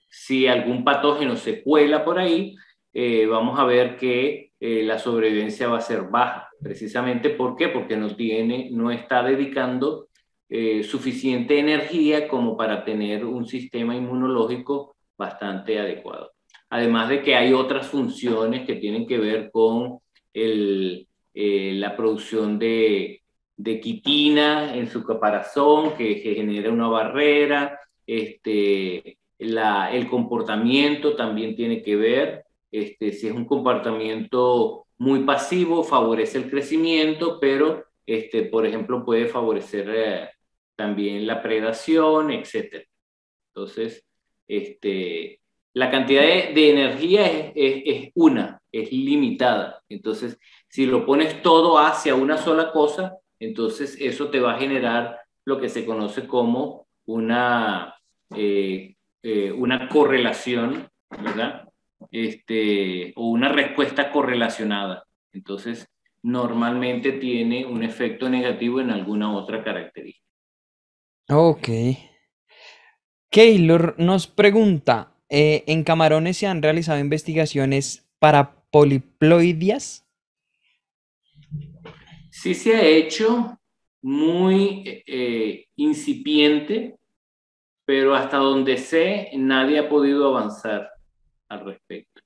si algún patógeno se cuela por ahí, vamos a ver que la sobrevivencia va a ser baja. Precisamente, ¿por qué? Porque no está dedicando suficiente energía como para tener un sistema inmunológico bastante adecuado. Además de que hay otras funciones que tienen que ver con la producción de quitina en su caparazón, que genera una barrera. El comportamiento también tiene que ver. Si es un comportamiento muy pasivo, favorece el crecimiento, pero, por ejemplo, puede favorecer también la predación, etc. Entonces, la cantidad de energía es limitada. Entonces, si lo pones todo hacia una sola cosa, entonces eso te va a generar lo que se conoce como una correlación, ¿verdad? O una respuesta correlacionada. Entonces, normalmente tiene un efecto negativo en alguna otra característica. Ok. Keylor nos pregunta, ¿en camarones se han realizado investigaciones para poliploidias? Sí se ha hecho muy incipiente, pero hasta donde sé, nadie ha podido avanzar al respecto.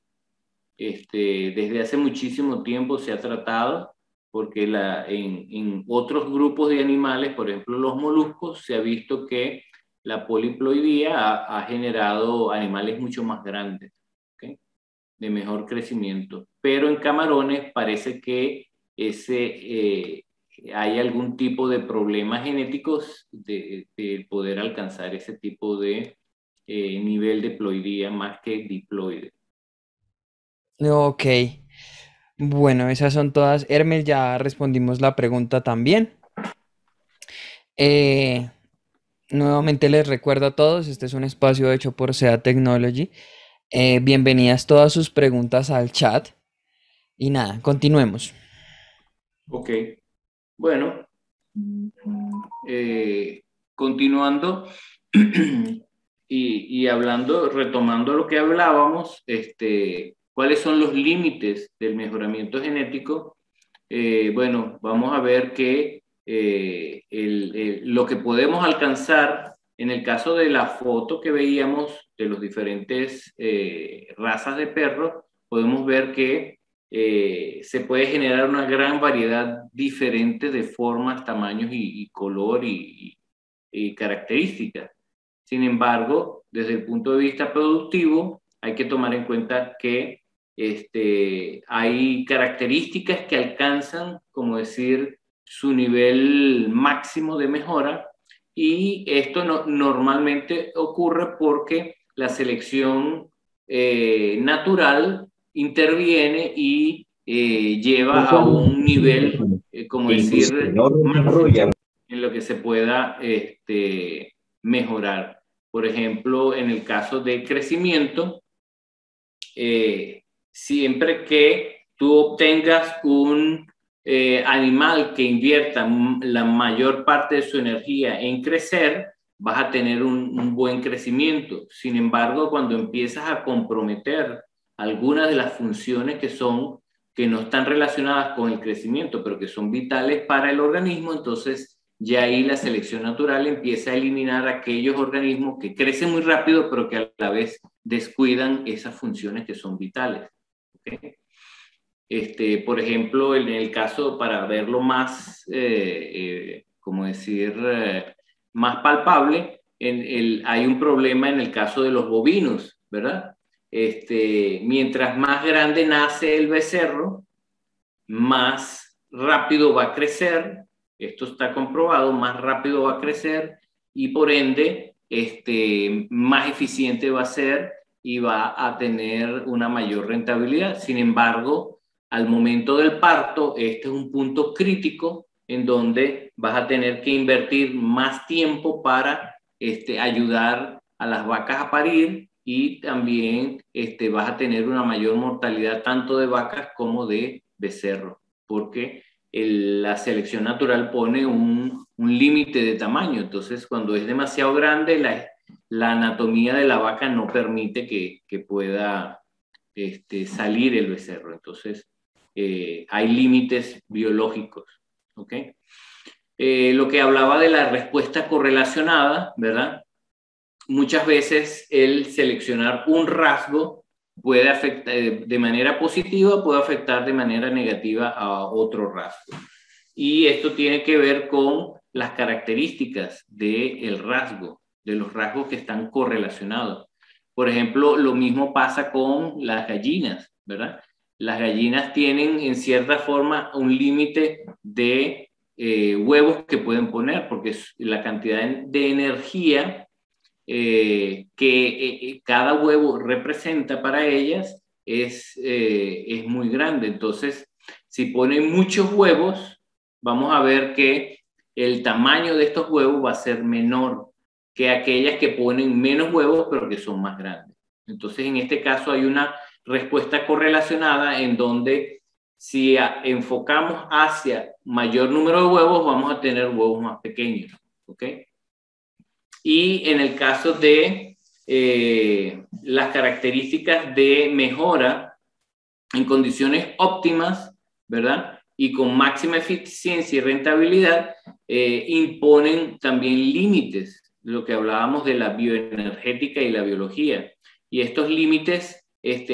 Desde hace muchísimo tiempo se ha tratado. porque en otros grupos de animales, por ejemplo los moluscos, se ha visto que la poliploidía ha generado animales mucho más grandes, ¿okay? De mejor crecimiento. Pero en camarones parece que hay algún tipo de problemas genéticos de poder alcanzar ese tipo de nivel de ploidía más que diploide. Ok. Bueno, esas son todas. Hermes, ya respondimos la pregunta también. Eh, Nuevamente les recuerdo a todos, este es un espacio hecho por SEA Technology. Bienvenidas todas sus preguntas al chat. Y nada, continuemos. Ok, bueno, continuando y hablando, retomando lo que hablábamos, ¿cuáles son los límites del mejoramiento genético? Bueno, vamos a ver que lo que podemos alcanzar en el caso de la foto que veíamos de los diferentes razas de perros, podemos ver que se puede generar una gran variedad diferente de formas, tamaños y color y características. Sin embargo, desde el punto de vista productivo, hay que tomar en cuenta que hay características que alcanzan, como decir, su nivel máximo de mejora, y esto normalmente ocurre porque la selección natural interviene y lleva a un nivel, como decir, máximo en lo que se pueda mejorar. Por ejemplo, en el caso de crecimiento, siempre que tú obtengas un animal que invierta la mayor parte de su energía en crecer, vas a tener un buen crecimiento. Sin embargo, cuando empiezas a comprometer algunas de las funciones que no están relacionadas con el crecimiento, pero que son vitales para el organismo, entonces ya ahí la selección natural empieza a eliminar aquellos organismos que crecen muy rápido, pero que a la vez descuidan esas funciones que son vitales. ¿Okay? Por ejemplo, en el caso, para verlo más, como decir, más palpable, hay un problema en el caso de los bovinos, ¿verdad? Mientras más grande nace el becerro, más rápido va a crecer, esto está comprobado, más rápido va a crecer y por ende más eficiente va a ser y va a tener una mayor rentabilidad. Sin embargo, al momento del parto, este es un punto crítico en donde vas a tener que invertir más tiempo para ayudar a las vacas a parir, y también vas a tener una mayor mortalidad tanto de vacas como de becerro, porque la selección natural pone un límite de tamaño. Entonces, cuando es demasiado grande, la anatomía de la vaca no permite que pueda salir el becerro. Entonces, hay límites biológicos. ¿Ok? Lo que hablaba de la respuesta correlacionada, ¿verdad? Muchas veces el seleccionar un rasgo puede afectar de manera positiva, puede afectar de manera negativa a otro rasgo. Y esto tiene que ver con las características del rasgo, de los rasgos que están correlacionados. Por ejemplo, lo mismo pasa con las gallinas, ¿verdad? Las gallinas tienen en cierta forma un límite de huevos que pueden poner, porque la cantidad de energía que cada huevo representa para ellas es muy grande. Entonces, si ponen muchos huevos, vamos a ver que el tamaño de estos huevos va a ser menor que aquellas que ponen menos huevos, pero que son más grandes. Entonces, en este caso hay una respuesta correlacionada en donde si enfocamos hacia mayor número de huevos, vamos a tener huevos más pequeños. ¿Ok? Y en el caso de las características de mejora en condiciones óptimas, ¿verdad? Y con máxima eficiencia y rentabilidad, imponen también límites, lo que hablábamos de la bioenergética y la biología. Y estos límites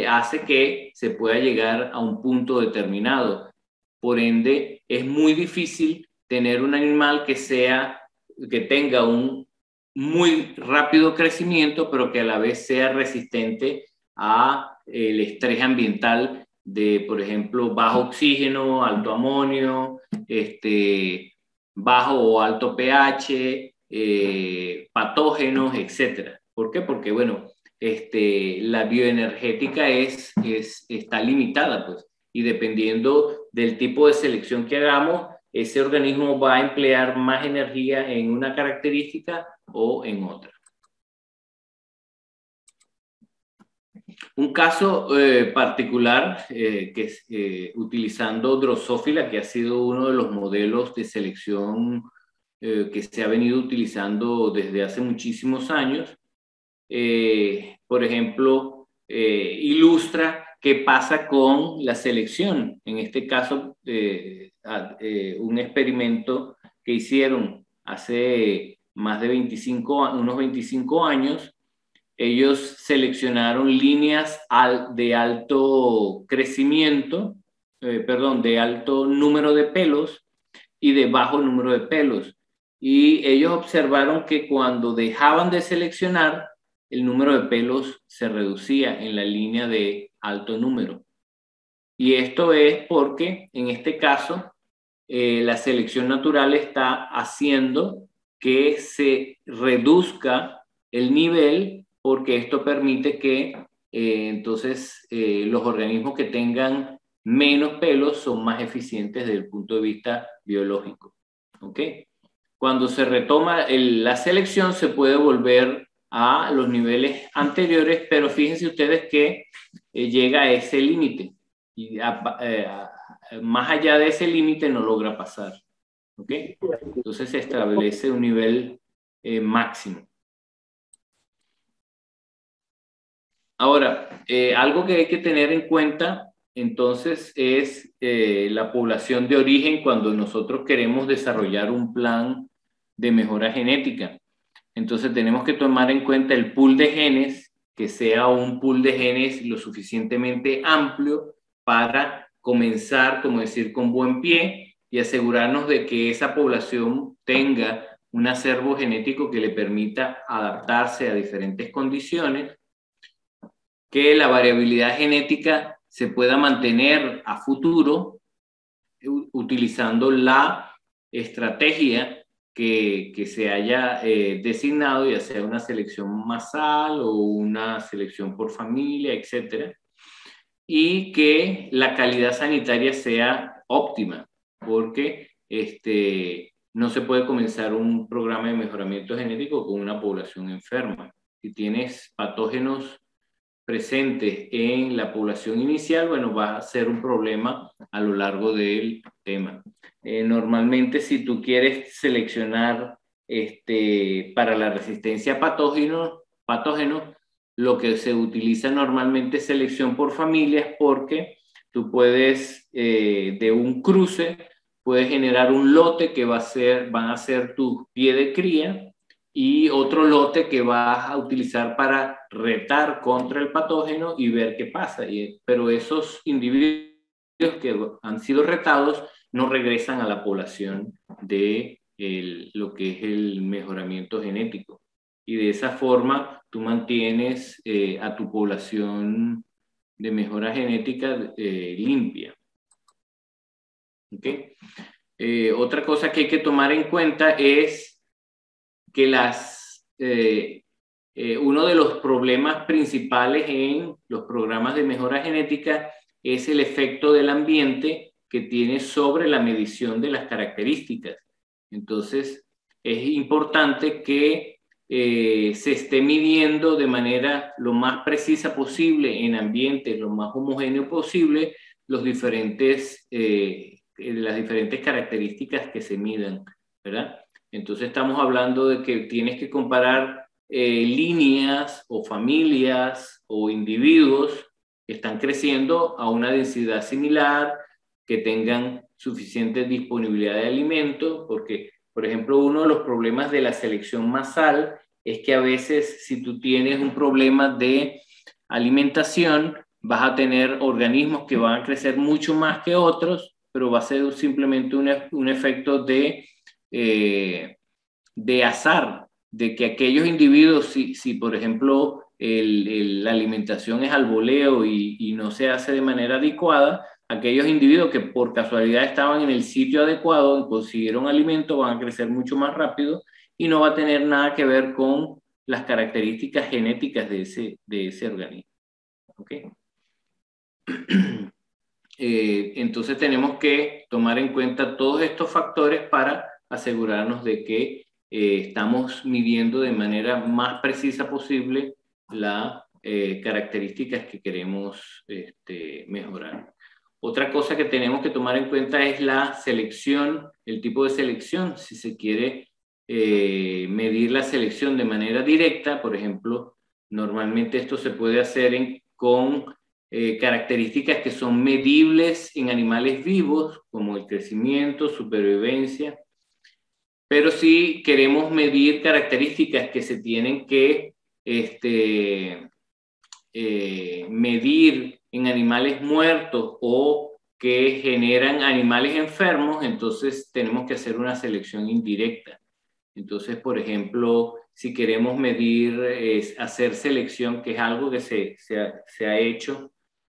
hace que se pueda llegar a un punto determinado. Por ende, es muy difícil tener un animal que tenga un muy rápido crecimiento, pero que a la vez sea resistente a el estrés ambiental de, por ejemplo, bajo oxígeno, alto amonio, bajo o alto pH, patógenos, etc. ¿Por qué? Porque, bueno, la bioenergética está limitada, pues, y dependiendo del tipo de selección que hagamos, ese organismo va a emplear más energía en una característica o en otra. Un caso particular que es utilizando Drosophila, que ha sido uno de los modelos de selección que se ha venido utilizando desde hace muchísimos años. Por ejemplo, ilustra qué pasa con la selección. En este caso, un experimento que hicieron hace más de unos 25 años. Ellos seleccionaron líneas de alto crecimiento, de alto número de pelos y de bajo número de pelos. Y ellos observaron que cuando dejaban de seleccionar, el número de pelos se reducía en la línea de alto número. Y esto es porque, en este caso, la selección natural está haciendo que se reduzca el nivel, porque esto permite que entonces los organismos que tengan menos pelos son más eficientes desde el punto de vista biológico. ¿Ok? Cuando se retoma la selección se puede volver a los niveles anteriores, pero fíjense ustedes que llega a ese límite y más allá de ese límite no logra pasar. ¿Ok? Entonces se establece un nivel máximo. Ahora, algo que hay que tener en cuenta entonces es la población de origen cuando nosotros queremos desarrollar un plan de mejora genética. Entonces tenemos que tomar en cuenta el pool de genes, que sea un pool de genes lo suficientemente amplio para comenzar, como decir, con buen pie y asegurarnos de que esa población tenga un acervo genético que le permita adaptarse a diferentes condiciones, que la variabilidad genética se pueda mantener a futuro utilizando la estrategia que se haya designado, ya sea una selección masal o una selección por familia, etc. Y que la calidad sanitaria sea óptima, porque no se puede comenzar un programa de mejoramiento genético con una población enferma. Si tienes patógenos presentes en la población inicial, bueno, va a ser un problema a lo largo del tema. Normalmente, si tú quieres seleccionar para la resistencia a patógenos, lo que se utiliza normalmente es selección por familias, porque tú puedes, de un cruce, puedes generar un lote que van a ser tu pie de cría, y otro lote que vas a utilizar para retar contra el patógeno y ver qué pasa. Pero esos individuos que han sido retados no regresan a la población de lo que es el mejoramiento genético. Y de esa forma tú mantienes a tu población de mejora genética limpia. ¿Okay? Otra cosa que hay que tomar en cuenta es que uno de los problemas principales en los programas de mejora genética es el efecto del ambiente que tiene sobre la medición de las características. Entonces, es importante que se esté midiendo de manera lo más precisa posible en ambientes lo más homogéneo posible las diferentes características que se midan, ¿verdad? Entonces estamos hablando de que tienes que comparar líneas o familias o individuos que están creciendo a una densidad similar, que tengan suficiente disponibilidad de alimento, porque, por ejemplo, uno de los problemas de la selección masal es que a veces si tú tienes un problema de alimentación, vas a tener organismos que van a crecer mucho más que otros, pero va a ser simplemente un efecto de azar, de que aquellos individuos, si por ejemplo la alimentación es al voleo y no se hace de manera adecuada, aquellos individuos que por casualidad estaban en el sitio adecuado y consiguieron alimento van a crecer mucho más rápido y no va a tener nada que ver con las características genéticas de ese organismo. ¿Okay? Entonces tenemos que tomar en cuenta todos estos factores para asegurarnos de que estamos midiendo de manera más precisa posible las características que queremos mejorar. Otra cosa que tenemos que tomar en cuenta es la selección, el tipo de selección. Si se quiere medir la selección de manera directa, por ejemplo, normalmente esto se puede hacer con características que son medibles en animales vivos, como el crecimiento, supervivencia. Pero si queremos medir características que se tienen que medir en animales muertos o que generan animales enfermos, entonces tenemos que hacer una selección indirecta. Entonces, por ejemplo, si queremos medir, hacer selección, que es algo que se ha hecho,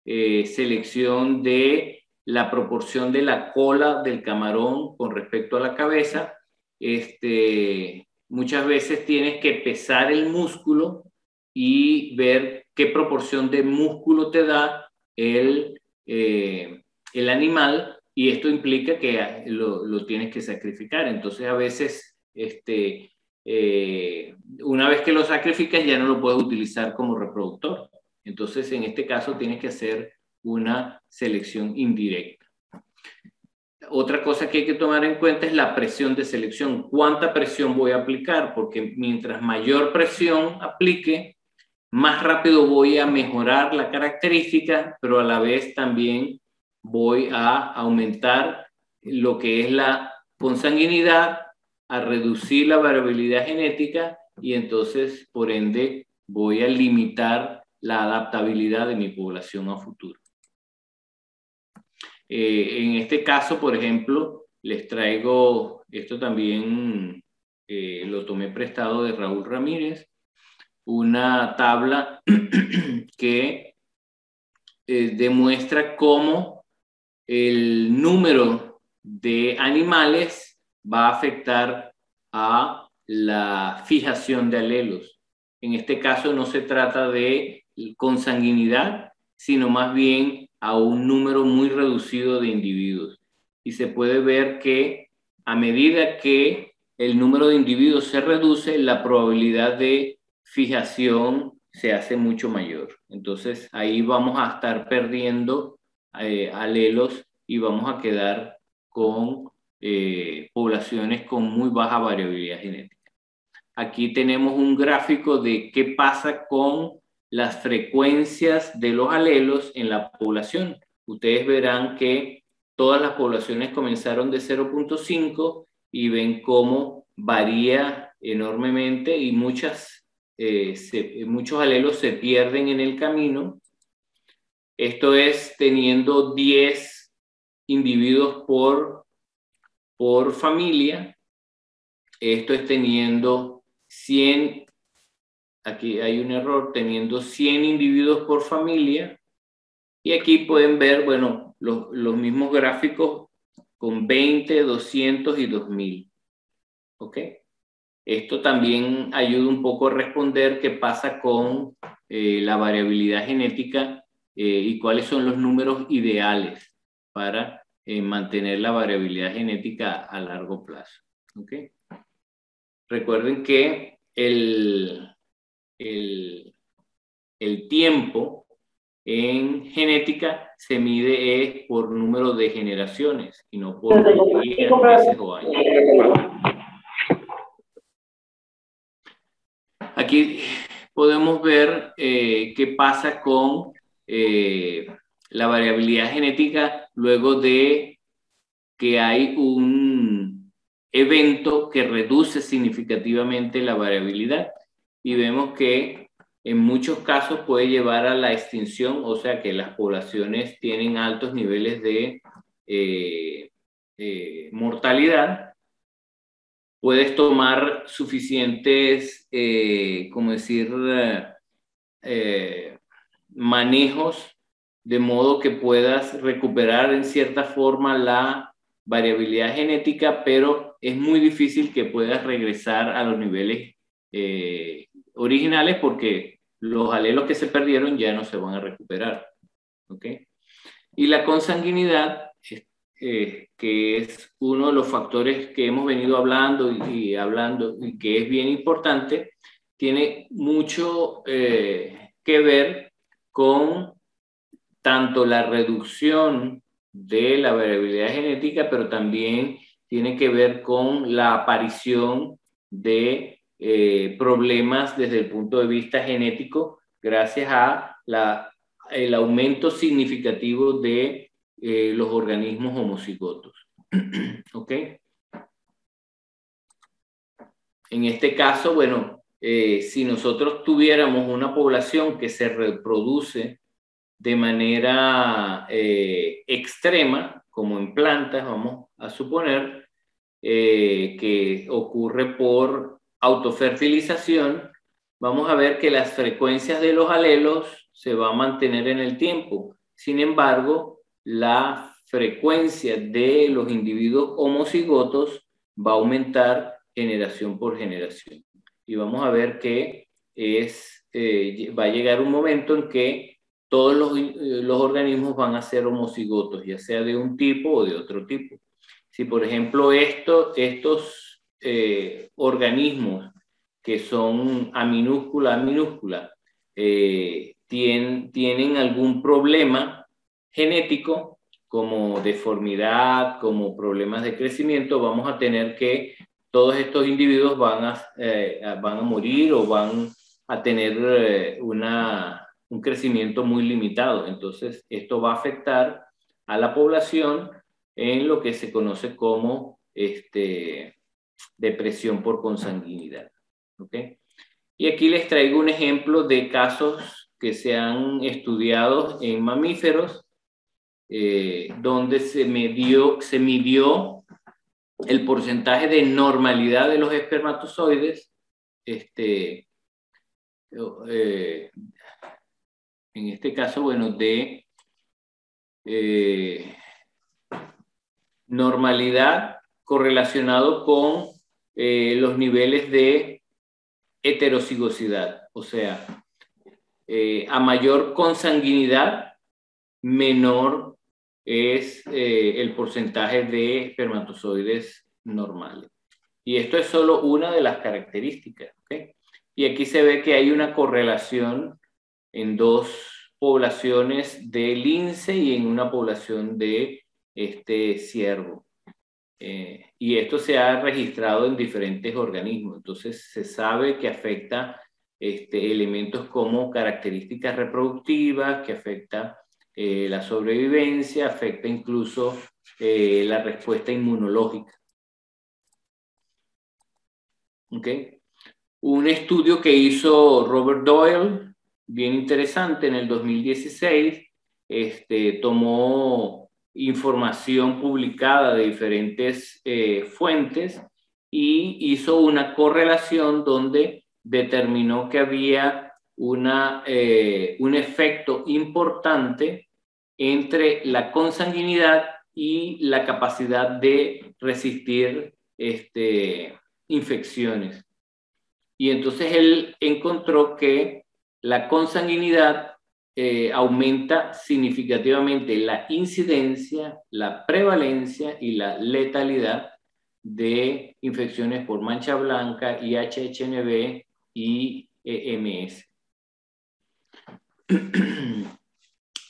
selección de la proporción de la cola del camarón con respecto a la cabeza, muchas veces tienes que pesar el músculo y ver qué proporción de músculo te da el animal, y esto implica que lo tienes que sacrificar. Entonces a veces una vez que lo sacrificas ya no lo puedes utilizar como reproductor. Entonces en este caso tienes que hacer una selección indirecta. Otra cosa que hay que tomar en cuenta es la presión de selección. ¿Cuánta presión voy a aplicar? Porque mientras mayor presión aplique, más rápido voy a mejorar la característica, pero a la vez también voy a aumentar lo que es la consanguinidad, a reducir la variabilidad genética y entonces, por ende, voy a limitar la adaptabilidad de mi población a futuro. En este caso, por ejemplo, les traigo, esto también lo tomé prestado de Raúl Ramírez, una tabla que demuestra cómo el número de animales va a afectar a la fijación de alelos. En este caso no se trata de consanguinidad, sino más bien a un número muy reducido de individuos. Y se puede ver que a medida que el número de individuos se reduce, la probabilidad de fijación se hace mucho mayor. Entonces ahí vamos a estar perdiendo alelos y vamos a quedar con poblaciones con muy baja variabilidad genética. Aquí tenemos un gráfico de qué pasa con las frecuencias de los alelos en la población. Ustedes verán que todas las poblaciones comenzaron de 0.5 y ven cómo varía enormemente y muchos alelos se pierden en el camino. Esto es teniendo 10 individuos por familia. Esto es teniendo 100, aquí hay un error, teniendo 100 individuos por familia. Y aquí pueden ver, bueno, los mismos gráficos con 20, 200 y 2000. ¿Ok? Esto también ayuda un poco a responder qué pasa con la variabilidad genética y cuáles son los números ideales para mantener la variabilidad genética a largo plazo. ¿Ok? Recuerden que el tiempo en genética se mide por número de generaciones y no por días, meses o años. Aquí podemos ver qué pasa con la variabilidad genética luego de que hay un evento que reduce significativamente la variabilidad, y vemos que en muchos casos puede llevar a la extinción, o sea que las poblaciones tienen altos niveles de mortalidad, puedes tomar suficientes, como decir, manejos de modo que puedas recuperar en cierta forma la variabilidad genética, pero es muy difícil que puedas regresar a los niveles originales porque los alelos que se perdieron ya no se van a recuperar. ¿Ok? Y la consanguinidad, que es uno de los factores que hemos venido hablando y que es bien importante, tiene mucho que ver con tanto la reducción de la variabilidad genética, pero también tiene que ver con la aparición de problemas desde el punto de vista genético gracias a el aumento significativo de los organismos homocigotos. ¿Ok? En este caso, bueno, si nosotros tuviéramos una población que se reproduce de manera extrema, como en plantas, vamos a suponer, que ocurre por autofertilización, vamos a ver que las frecuencias de los alelos se va a mantener en el tiempo. Sin embargo, la frecuencia de los individuos homocigotos va a aumentar generación por generación. Y vamos a ver que va a llegar un momento en que todos los organismos van a ser homocigotos, ya sea de un tipo o de otro tipo. Si, por ejemplo, estos organismos que son a minúscula, tienen algún problema genético, como deformidad, como problemas de crecimiento, vamos a tener que todos estos individuos van a morir o van a tener un crecimiento muy limitado. Entonces, esto va a afectar a la población en lo que se conoce como depresión por consanguinidad. ¿Ok? Y aquí les traigo un ejemplo de casos que se han estudiado en mamíferos, donde se midió el porcentaje de normalidad de los espermatozoides, en este caso, bueno, de normalidad correlacionado con los niveles de heterocigosidad, o sea, a mayor consanguinidad, menor es el porcentaje de espermatozoides normales. Y esto es solo una de las características, ¿okay? Y aquí se ve que hay una correlación en dos poblaciones de lince y en una población de ciervo. Y esto se ha registrado en diferentes organismos. Entonces se sabe que afecta elementos como características reproductivas, que afecta la sobrevivencia, afecta incluso la respuesta inmunológica. ¿Okay? Un estudio que hizo Robert Doyle, bien interesante, en el 2016, tomó información publicada de diferentes fuentes y hizo una correlación donde determinó que había un efecto importante entre la consanguinidad y la capacidad de resistir infecciones. Y entonces él encontró que la consanguinidad aumenta significativamente la incidencia, la prevalencia y la letalidad de infecciones por mancha blanca, IHHNV y EMS.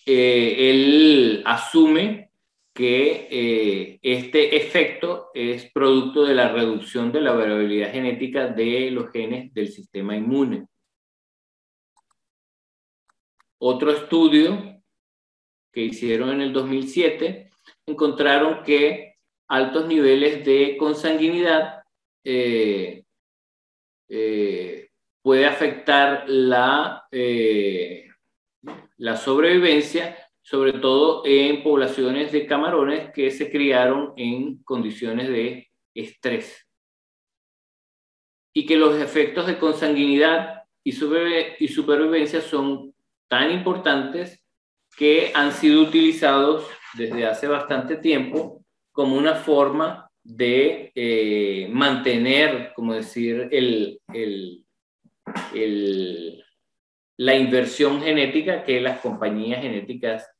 Él asume que este efecto es producto de la reducción de la variabilidad genética de los genes del sistema inmune. Otro estudio que hicieron en el 2007 encontraron que altos niveles de consanguinidad puede afectar la sobrevivencia, sobre todo en poblaciones de camarones que se criaron en condiciones de estrés. Y que los efectos de consanguinidad y supervivencia son tan importantes que han sido utilizados desde hace bastante tiempo como una forma de mantener, como decir, la inversión genética que las compañías genéticas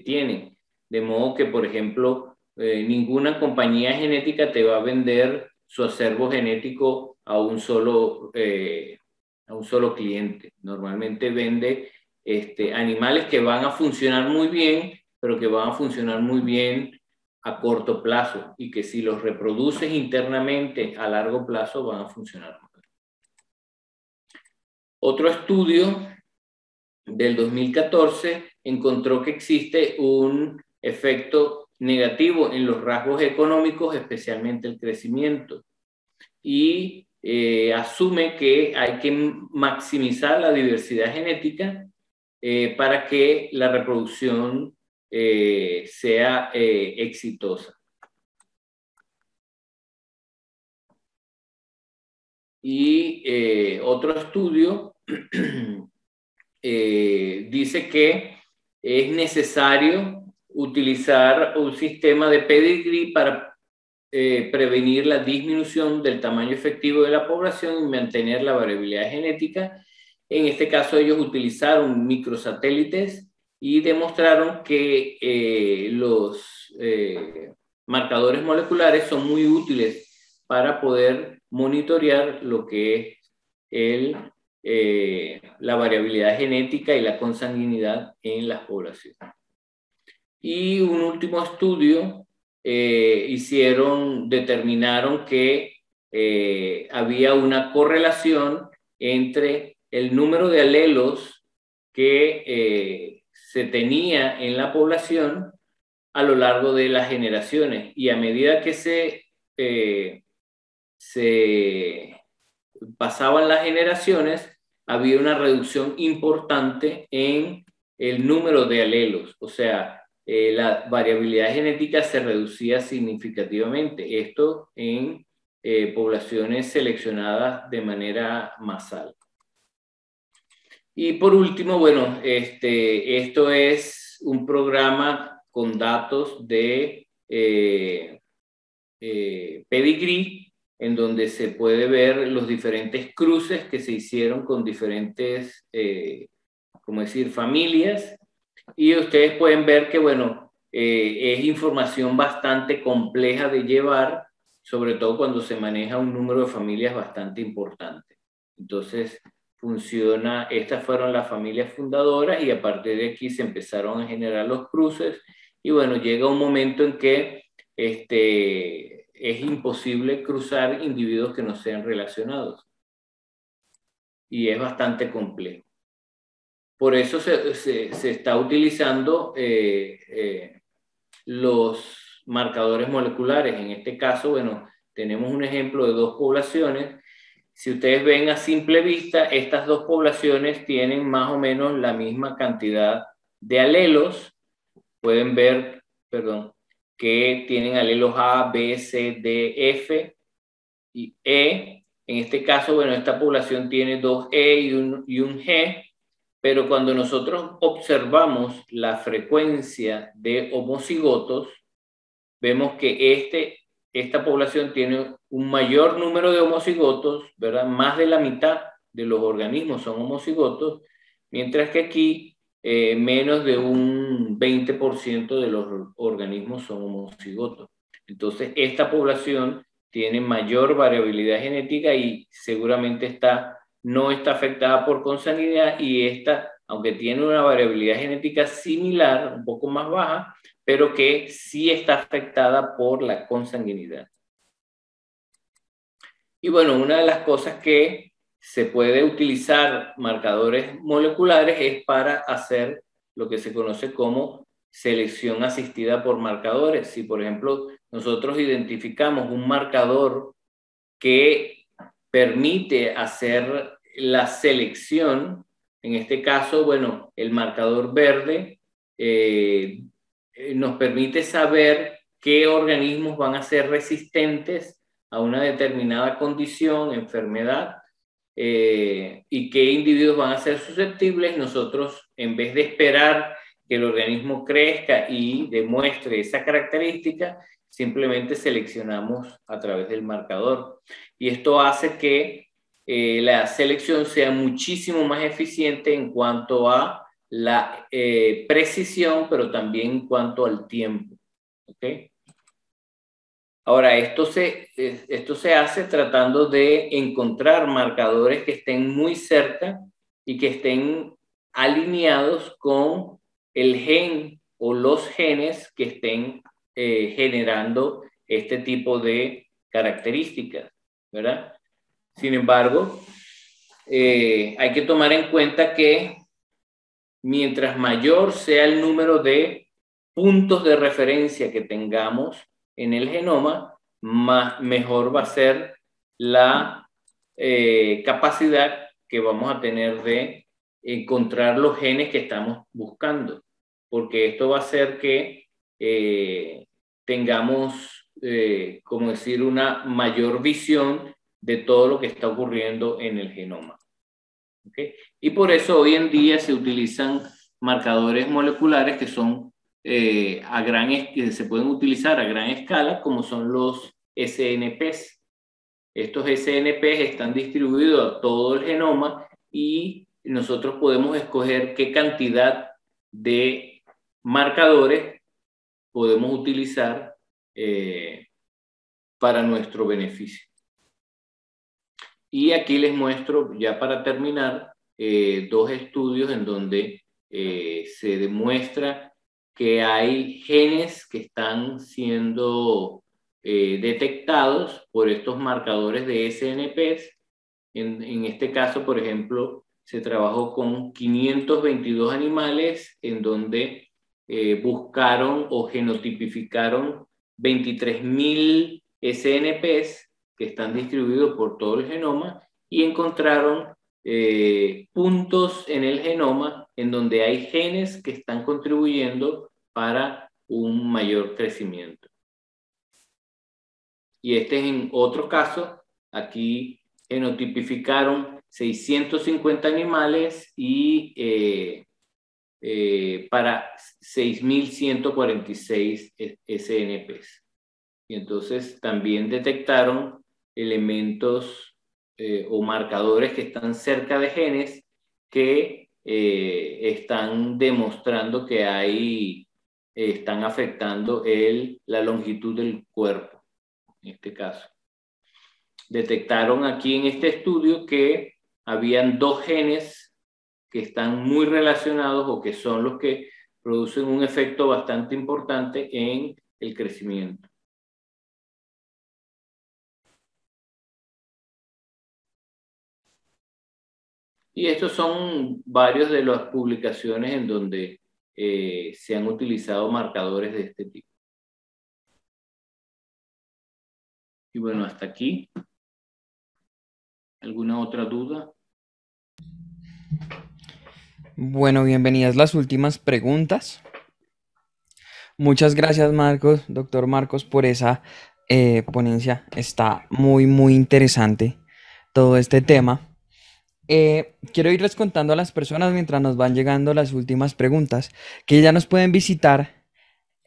tienen. De modo que, por ejemplo, ninguna compañía genética te va a vender su acervo genético a un solo cliente. Normalmente vende animales que van a funcionar muy bien, pero que van a funcionar muy bien a corto plazo y que si los reproduces internamente a largo plazo van a funcionar muy bien. Otro estudio del 2014 encontró que existe un efecto negativo en los rasgos económicos, especialmente el crecimiento, y asume que hay que maximizar la diversidad genética para que la reproducción sea exitosa. Y otro estudio dice que es necesario utilizar un sistema de pedigrí para prevenir la disminución del tamaño efectivo de la población y mantener la variabilidad genética. En este caso, ellos utilizaron microsatélites y demostraron que los marcadores moleculares son muy útiles para poder monitorear lo que es la variabilidad genética y la consanguinidad en las poblaciones. Y un último estudio determinaron que había una correlación entre el número de alelos que se tenía en la población a lo largo de las generaciones. Y a medida que se pasaban las generaciones, había una reducción importante en el número de alelos. O sea, la variabilidad genética se reducía significativamente. Esto en poblaciones seleccionadas de manera masal. Y por último, bueno, esto es un programa con datos de pedigrí, en donde se puede ver los diferentes cruces que se hicieron con diferentes, como decir, familias. Y ustedes pueden ver que, bueno, es información bastante compleja de llevar, sobre todo cuando se maneja un número de familias bastante importante. Entonces, estas fueron las familias fundadoras y a partir de aquí se empezaron a generar los cruces. Y bueno, llega un momento en que es imposible cruzar individuos que no sean relacionados. Y es bastante complejo. Por eso se está utilizando los marcadores moleculares. En este caso, bueno, tenemos un ejemplo de dos poblaciones. Si ustedes ven a simple vista, estas dos poblaciones tienen más o menos la misma cantidad de alelos. Pueden ver, perdón, que tienen alelos A, B, C, D, F y E. En este caso, bueno, esta población tiene dos E y un G, pero cuando nosotros observamos la frecuencia de homocigotos, vemos que esta población tiene un mayor número de homocigotos, ¿verdad? Más de la mitad de los organismos son homocigotos, mientras que aquí menos de un 20% de los organismos son homocigotos. Entonces, esta población tiene mayor variabilidad genética y seguramente no está afectada por consanguinidad, y esta, aunque tiene una variabilidad genética similar, un poco más baja, pero que sí está afectada por la consanguinidad. Y bueno, una de las cosas que se puede utilizar marcadores moleculares es para hacer lo que se conoce como selección asistida por marcadores. Si, por ejemplo, nosotros identificamos un marcador que permite hacer la selección, en este caso, bueno, el marcador verde nos permite saber qué organismos van a ser resistentes a una determinada condición, enfermedad, y qué individuos van a ser susceptibles. Nosotros, en vez de esperar que el organismo crezca y demuestre esa característica, simplemente seleccionamos a través del marcador. Y esto hace que la selección sea muchísimo más eficiente en cuanto a la precisión, pero también en cuanto al tiempo. ¿Okay? Ahora, esto se hace tratando de encontrar marcadores que estén muy cerca y que estén alineados con el gen o los genes que estén generando este tipo de características, ¿verdad? Sin embargo, hay que tomar en cuenta que mientras mayor sea el número de puntos de referencia que tengamos en el genoma, mejor va a ser la capacidad que vamos a tener de encontrar los genes que estamos buscando, porque esto va a hacer que tengamos, como decir, una mayor visión de todo lo que está ocurriendo en el genoma. ¿Okay? Y por eso hoy en día se utilizan marcadores moleculares que son que se pueden utilizar a gran escala, como son los SNPs. Estos SNPs están distribuidos a todo el genoma y nosotros podemos escoger qué cantidad de marcadores podemos utilizar para nuestro beneficio. Y aquí les muestro, ya para terminar, dos estudios en donde se demuestra que hay genes que están siendo detectados por estos marcadores de SNPs. En este caso, por ejemplo, se trabajó con 522 animales en donde buscaron o genotipificaron 23.000 SNPs que están distribuidos por todo el genoma y encontraron puntos en el genoma en donde hay genes que están contribuyendo para un mayor crecimiento. Y este es en otro caso. Aquí genotipificaron 650 animales y para 6.146 SNPs. Y entonces también detectaron elementos o marcadores que están cerca de genes que están demostrando que están afectando la longitud del cuerpo, en este caso. Detectaron aquí en este estudio que habían dos genes que están muy relacionados o que son los que producen un efecto bastante importante en el crecimiento. Y estos son varios de las publicaciones en donde se han utilizado marcadores de este tipo. Y bueno, hasta aquí. ¿Alguna otra duda? Bueno, bienvenidas las últimas preguntas. Muchas gracias, Marcos, doctor Marcos, por esa ponencia. Está muy, muy interesante todo este tema. Quiero irles contando a las personas mientras nos van llegando las últimas preguntas, que ya nos pueden visitar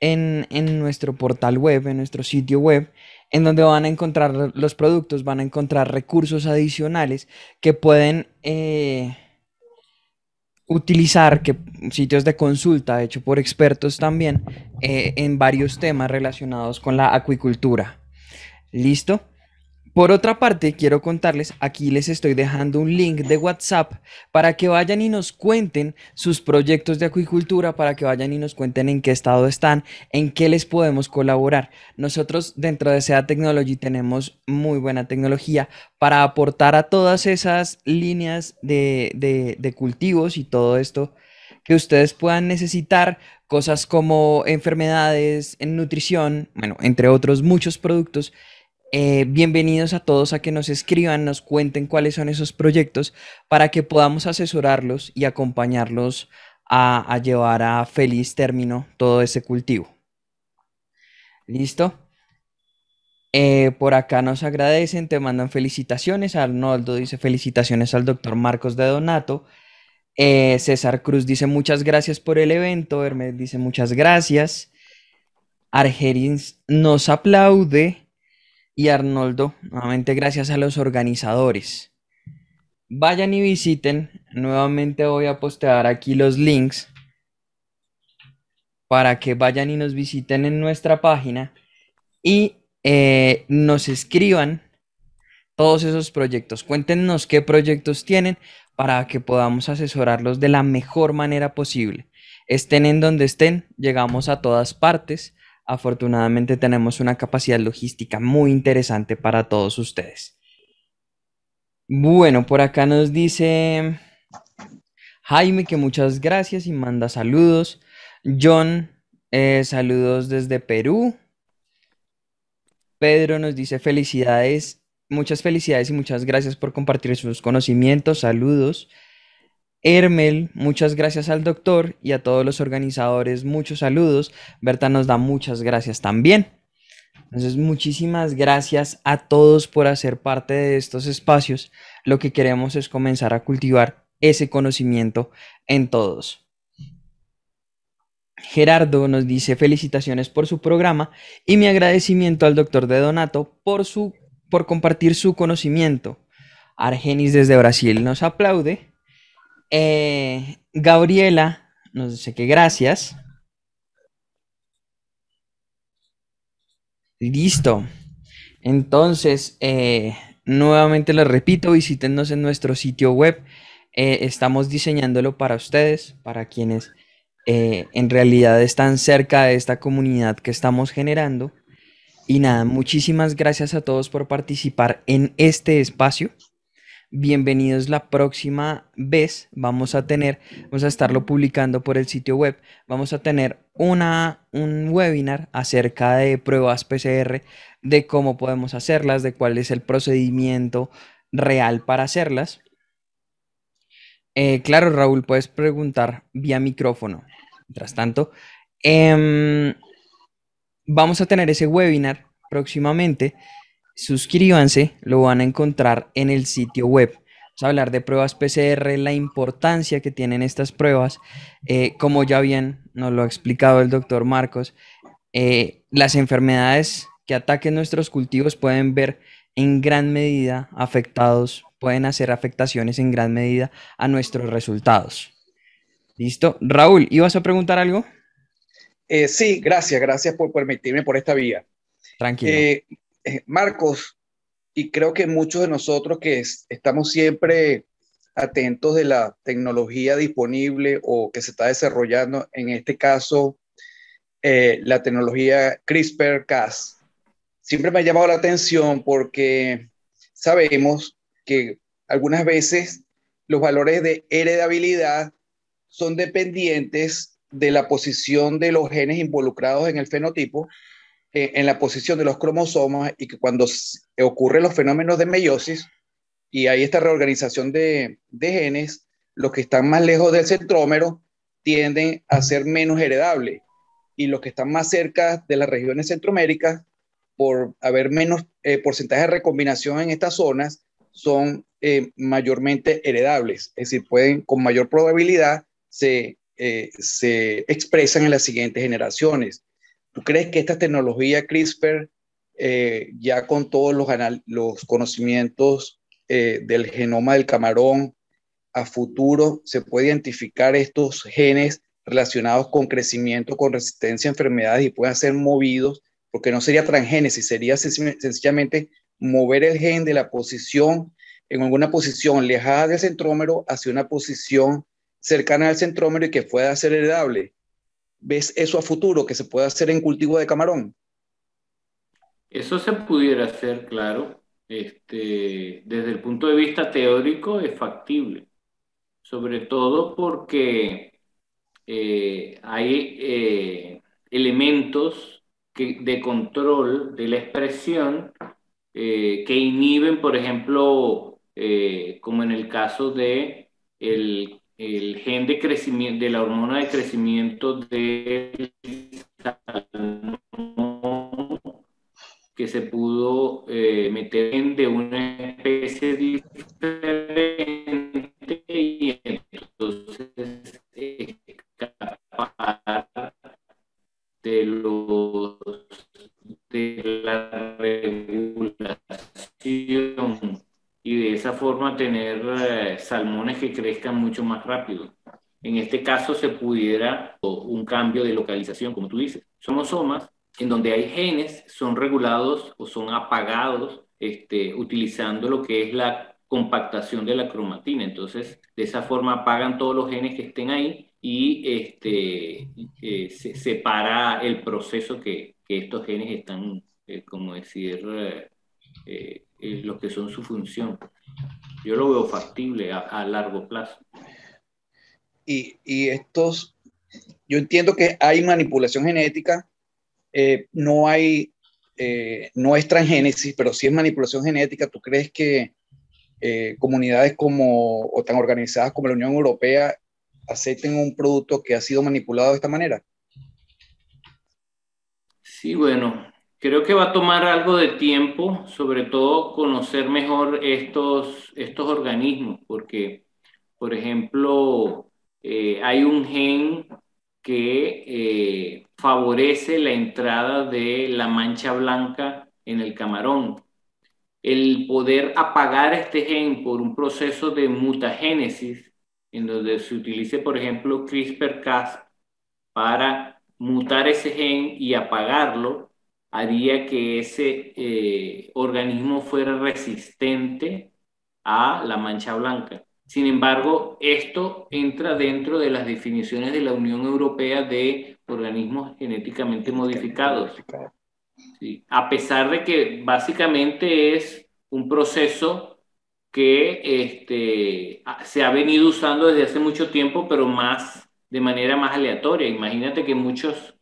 en nuestro portal web, en nuestro sitio web, en donde van a encontrar los productos, van a encontrar recursos adicionales que pueden utilizar, sitios de consulta hecho por expertos también en varios temas relacionados con la acuicultura. ¿Listo? Por otra parte, quiero contarles, aquí les estoy dejando un link de WhatsApp para que vayan y nos cuenten sus proyectos de acuicultura, para que vayan y nos cuenten en qué estado están, en qué les podemos colaborar. Nosotros dentro de SEA Technology tenemos muy buena tecnología para aportar a todas esas líneas de cultivos y todo esto que ustedes puedan necesitar, cosas como enfermedades en nutrición, bueno, entre otros muchos productos. Bienvenidos a todos a que nos escriban, nos cuenten cuáles son esos proyectos para que podamos asesorarlos y acompañarlos a llevar a feliz término todo ese cultivo. ¿Listo? Por acá nos agradecen, te mandan felicitaciones. Arnoldo dice felicitaciones al doctor Marcos de Donato. César Cruz dice muchas gracias por el evento. Hermes dice muchas gracias. Argerins nos aplaude. Y Arnoldo, nuevamente gracias a los organizadores. Vayan y visiten. Nuevamente voy a postear aquí los links para que vayan y nos visiten en nuestra página y nos escriban todos esos proyectos. Cuéntenos qué proyectos tienen para que podamos asesorarlos de la mejor manera posible. Estén en donde estén, llegamos a todas partes. Afortunadamente tenemos una capacidad logística muy interesante para todos ustedes. Bueno, por acá nos dice Jaime que muchas gracias y manda saludos. John, saludos desde Perú. Pedro nos dice felicidades, muchas felicidades y muchas gracias por compartir sus conocimientos. Saludos. Hermel, muchas gracias al doctor y a todos los organizadores. Muchos saludos. Berta nos da muchas gracias también. Entonces, muchísimas gracias a todos por hacer parte de estos espacios. Lo que queremos es comenzar a cultivar ese conocimiento en todos. Gerardo nos dice felicitaciones por su programa y mi agradecimiento al doctor de Donato por compartir su conocimiento. Argenis desde Brasil nos aplaude. Gabriela nos dice que gracias. Listo. Entonces, nuevamente les repito, visítenos en nuestro sitio web. Estamos diseñándolo para ustedes, para quienes en realidad están cerca de esta comunidad que estamos generando. Y nada, muchísimas gracias a todos por participar en este espacio. Bienvenidos la próxima vez. Vamos a estarlo publicando por el sitio web. Vamos a tener un webinar acerca de pruebas PCR, de cómo podemos hacerlas, de cuál es el procedimiento real para hacerlas. Claro, Raúl, puedes preguntar vía micrófono. Mientras tanto, vamos a tener ese webinar próximamente. Suscríbanse, lo van a encontrar en el sitio web. Vamos a hablar de pruebas PCR, la importancia que tienen estas pruebas. Como ya bien nos lo ha explicado el doctor Marcos, las enfermedades que ataquen nuestros cultivos pueden ver en gran medida afectados, pueden hacer afectaciones en gran medida a nuestros resultados. ¿Listo? Raúl, ¿ibas a preguntar algo? Sí, gracias por permitirme por esta vía. Tranquilo. Marcos, y creo que muchos de nosotros que estamos siempre atentos de la tecnología disponible o que se está desarrollando, en este caso, la tecnología CRISPR-Cas, siempre me ha llamado la atención porque sabemos que algunas veces los valores de heredabilidad son dependientes de la posición de los genes involucrados en el fenotipo, en la posición de los cromosomas, y que cuando ocurren los fenómenos de meiosis y hay esta reorganización de genes, los que están más lejos del centrómero tienden a ser menos heredables y los que están más cerca de las regiones centroméricas, por haber menos porcentaje de recombinación en estas zonas, son mayormente heredables, es decir, pueden con mayor probabilidad se expresan en las siguientes generaciones. ¿Tú crees que esta tecnología CRISPR, ya con todos los conocimientos del genoma del camarón, a futuro se puede identificar estos genes relacionados con crecimiento, con resistencia a enfermedades y puedan ser movidos? Porque no sería transgénesis, sería sencillamente mover el gen de la posición, en alguna posición lejana del centrómero hacia una posición cercana al centrómero y que pueda ser heredable. ¿Ves eso a futuro que se puede hacer en cultivo de camarón? Eso se pudiera hacer, claro. Desde el punto de vista teórico es factible, sobre todo porque hay elementos de control de la expresión que inhiben, por ejemplo, como en el caso de el gen de crecimiento, de la hormona de crecimiento del salmón, que se pudo meter en de una especie diferente y entonces escapar de los de la regulación y de esa forma tener salmones que crezcan mucho más rápido. En este caso se pudiera un cambio de localización, como tú dices. Somas en donde hay genes, son regulados o son apagados utilizando lo que es la compactación de la cromatina. Entonces, de esa forma apagan todos los genes que estén ahí y se separa el proceso que estos genes están, como decir, lo que son su función. Yo lo veo factible a largo plazo. Y estos, yo entiendo que hay manipulación genética, no hay, no es transgénesis, pero sí es manipulación genética. ¿Tú crees que comunidades como, o tan organizadas como la Unión Europea acepten un producto que ha sido manipulado de esta manera? Sí, bueno, creo que va a tomar algo de tiempo, sobre todo conocer mejor estos organismos, porque, por ejemplo, hay un gen que favorece la entrada de la mancha blanca en el camarón. El poder apagar este gen por un proceso de mutagénesis, en donde se utilice, por ejemplo, CRISPR-Cas para mutar ese gen y apagarlo, haría que ese organismo fuera resistente a la mancha blanca. Sin embargo, esto entra dentro de las definiciones de la Unión Europea de organismos genéticamente modificados. Sí. A pesar de que básicamente es un proceso que se ha venido usando desde hace mucho tiempo, pero de manera más aleatoria. Imagínate que muchas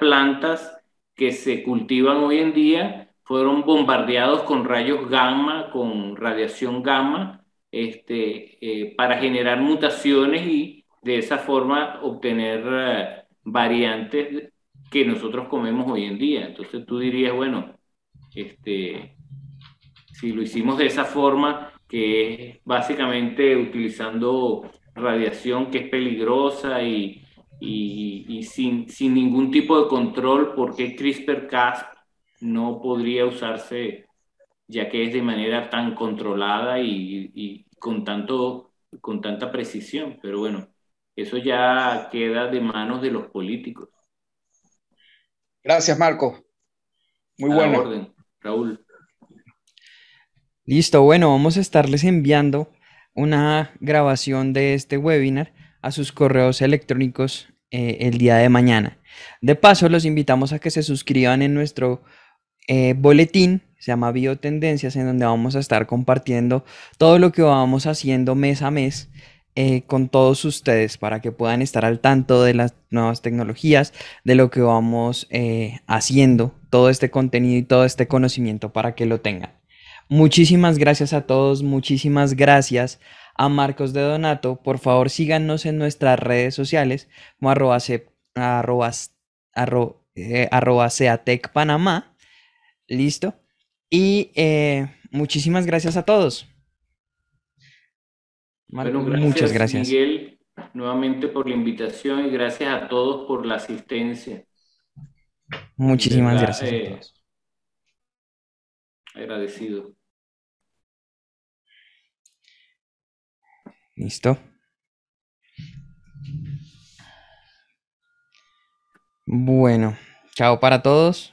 plantas que se cultivan hoy en día fueron bombardeados con rayos gamma, con radiación gamma, para generar mutaciones y de esa forma obtener variantes que nosotros comemos hoy en día. Entonces tú dirías, bueno, si lo hicimos de esa forma, que es básicamente utilizando radiación que es peligrosa y sin ningún tipo de control, ¿por qué CRISPR-Cas no podría usarse ya que es de manera tan controlada y con tanta precisión? Pero bueno, eso ya queda de manos de los políticos. Gracias, Marco. Muy A la buena. orden, Raúl. Listo, bueno, vamos a estarles enviando una grabación de este webinar a sus correos electrónicos el día de mañana. De paso, los invitamos a que se suscriban en nuestro boletín, se llama Biotendencias, en donde vamos a estar compartiendo todo lo que vamos haciendo mes a mes con todos ustedes para que puedan estar al tanto de las nuevas tecnologías, de lo que vamos haciendo, todo este contenido y todo este conocimiento para que lo tengan. Muchísimas gracias a todos, muchísimas gracias a Marcos de Donato. Por favor, síganos en nuestras redes sociales como arroba Seatec Panamá. Listo. Y muchísimas gracias a todos. Bueno, Marcos, muchas gracias gracias. Miguel nuevamente por la invitación y gracias a todos por la asistencia. En Muchísimas verdad, gracias a todos. agradecido. Listo. Bueno, chao para todos.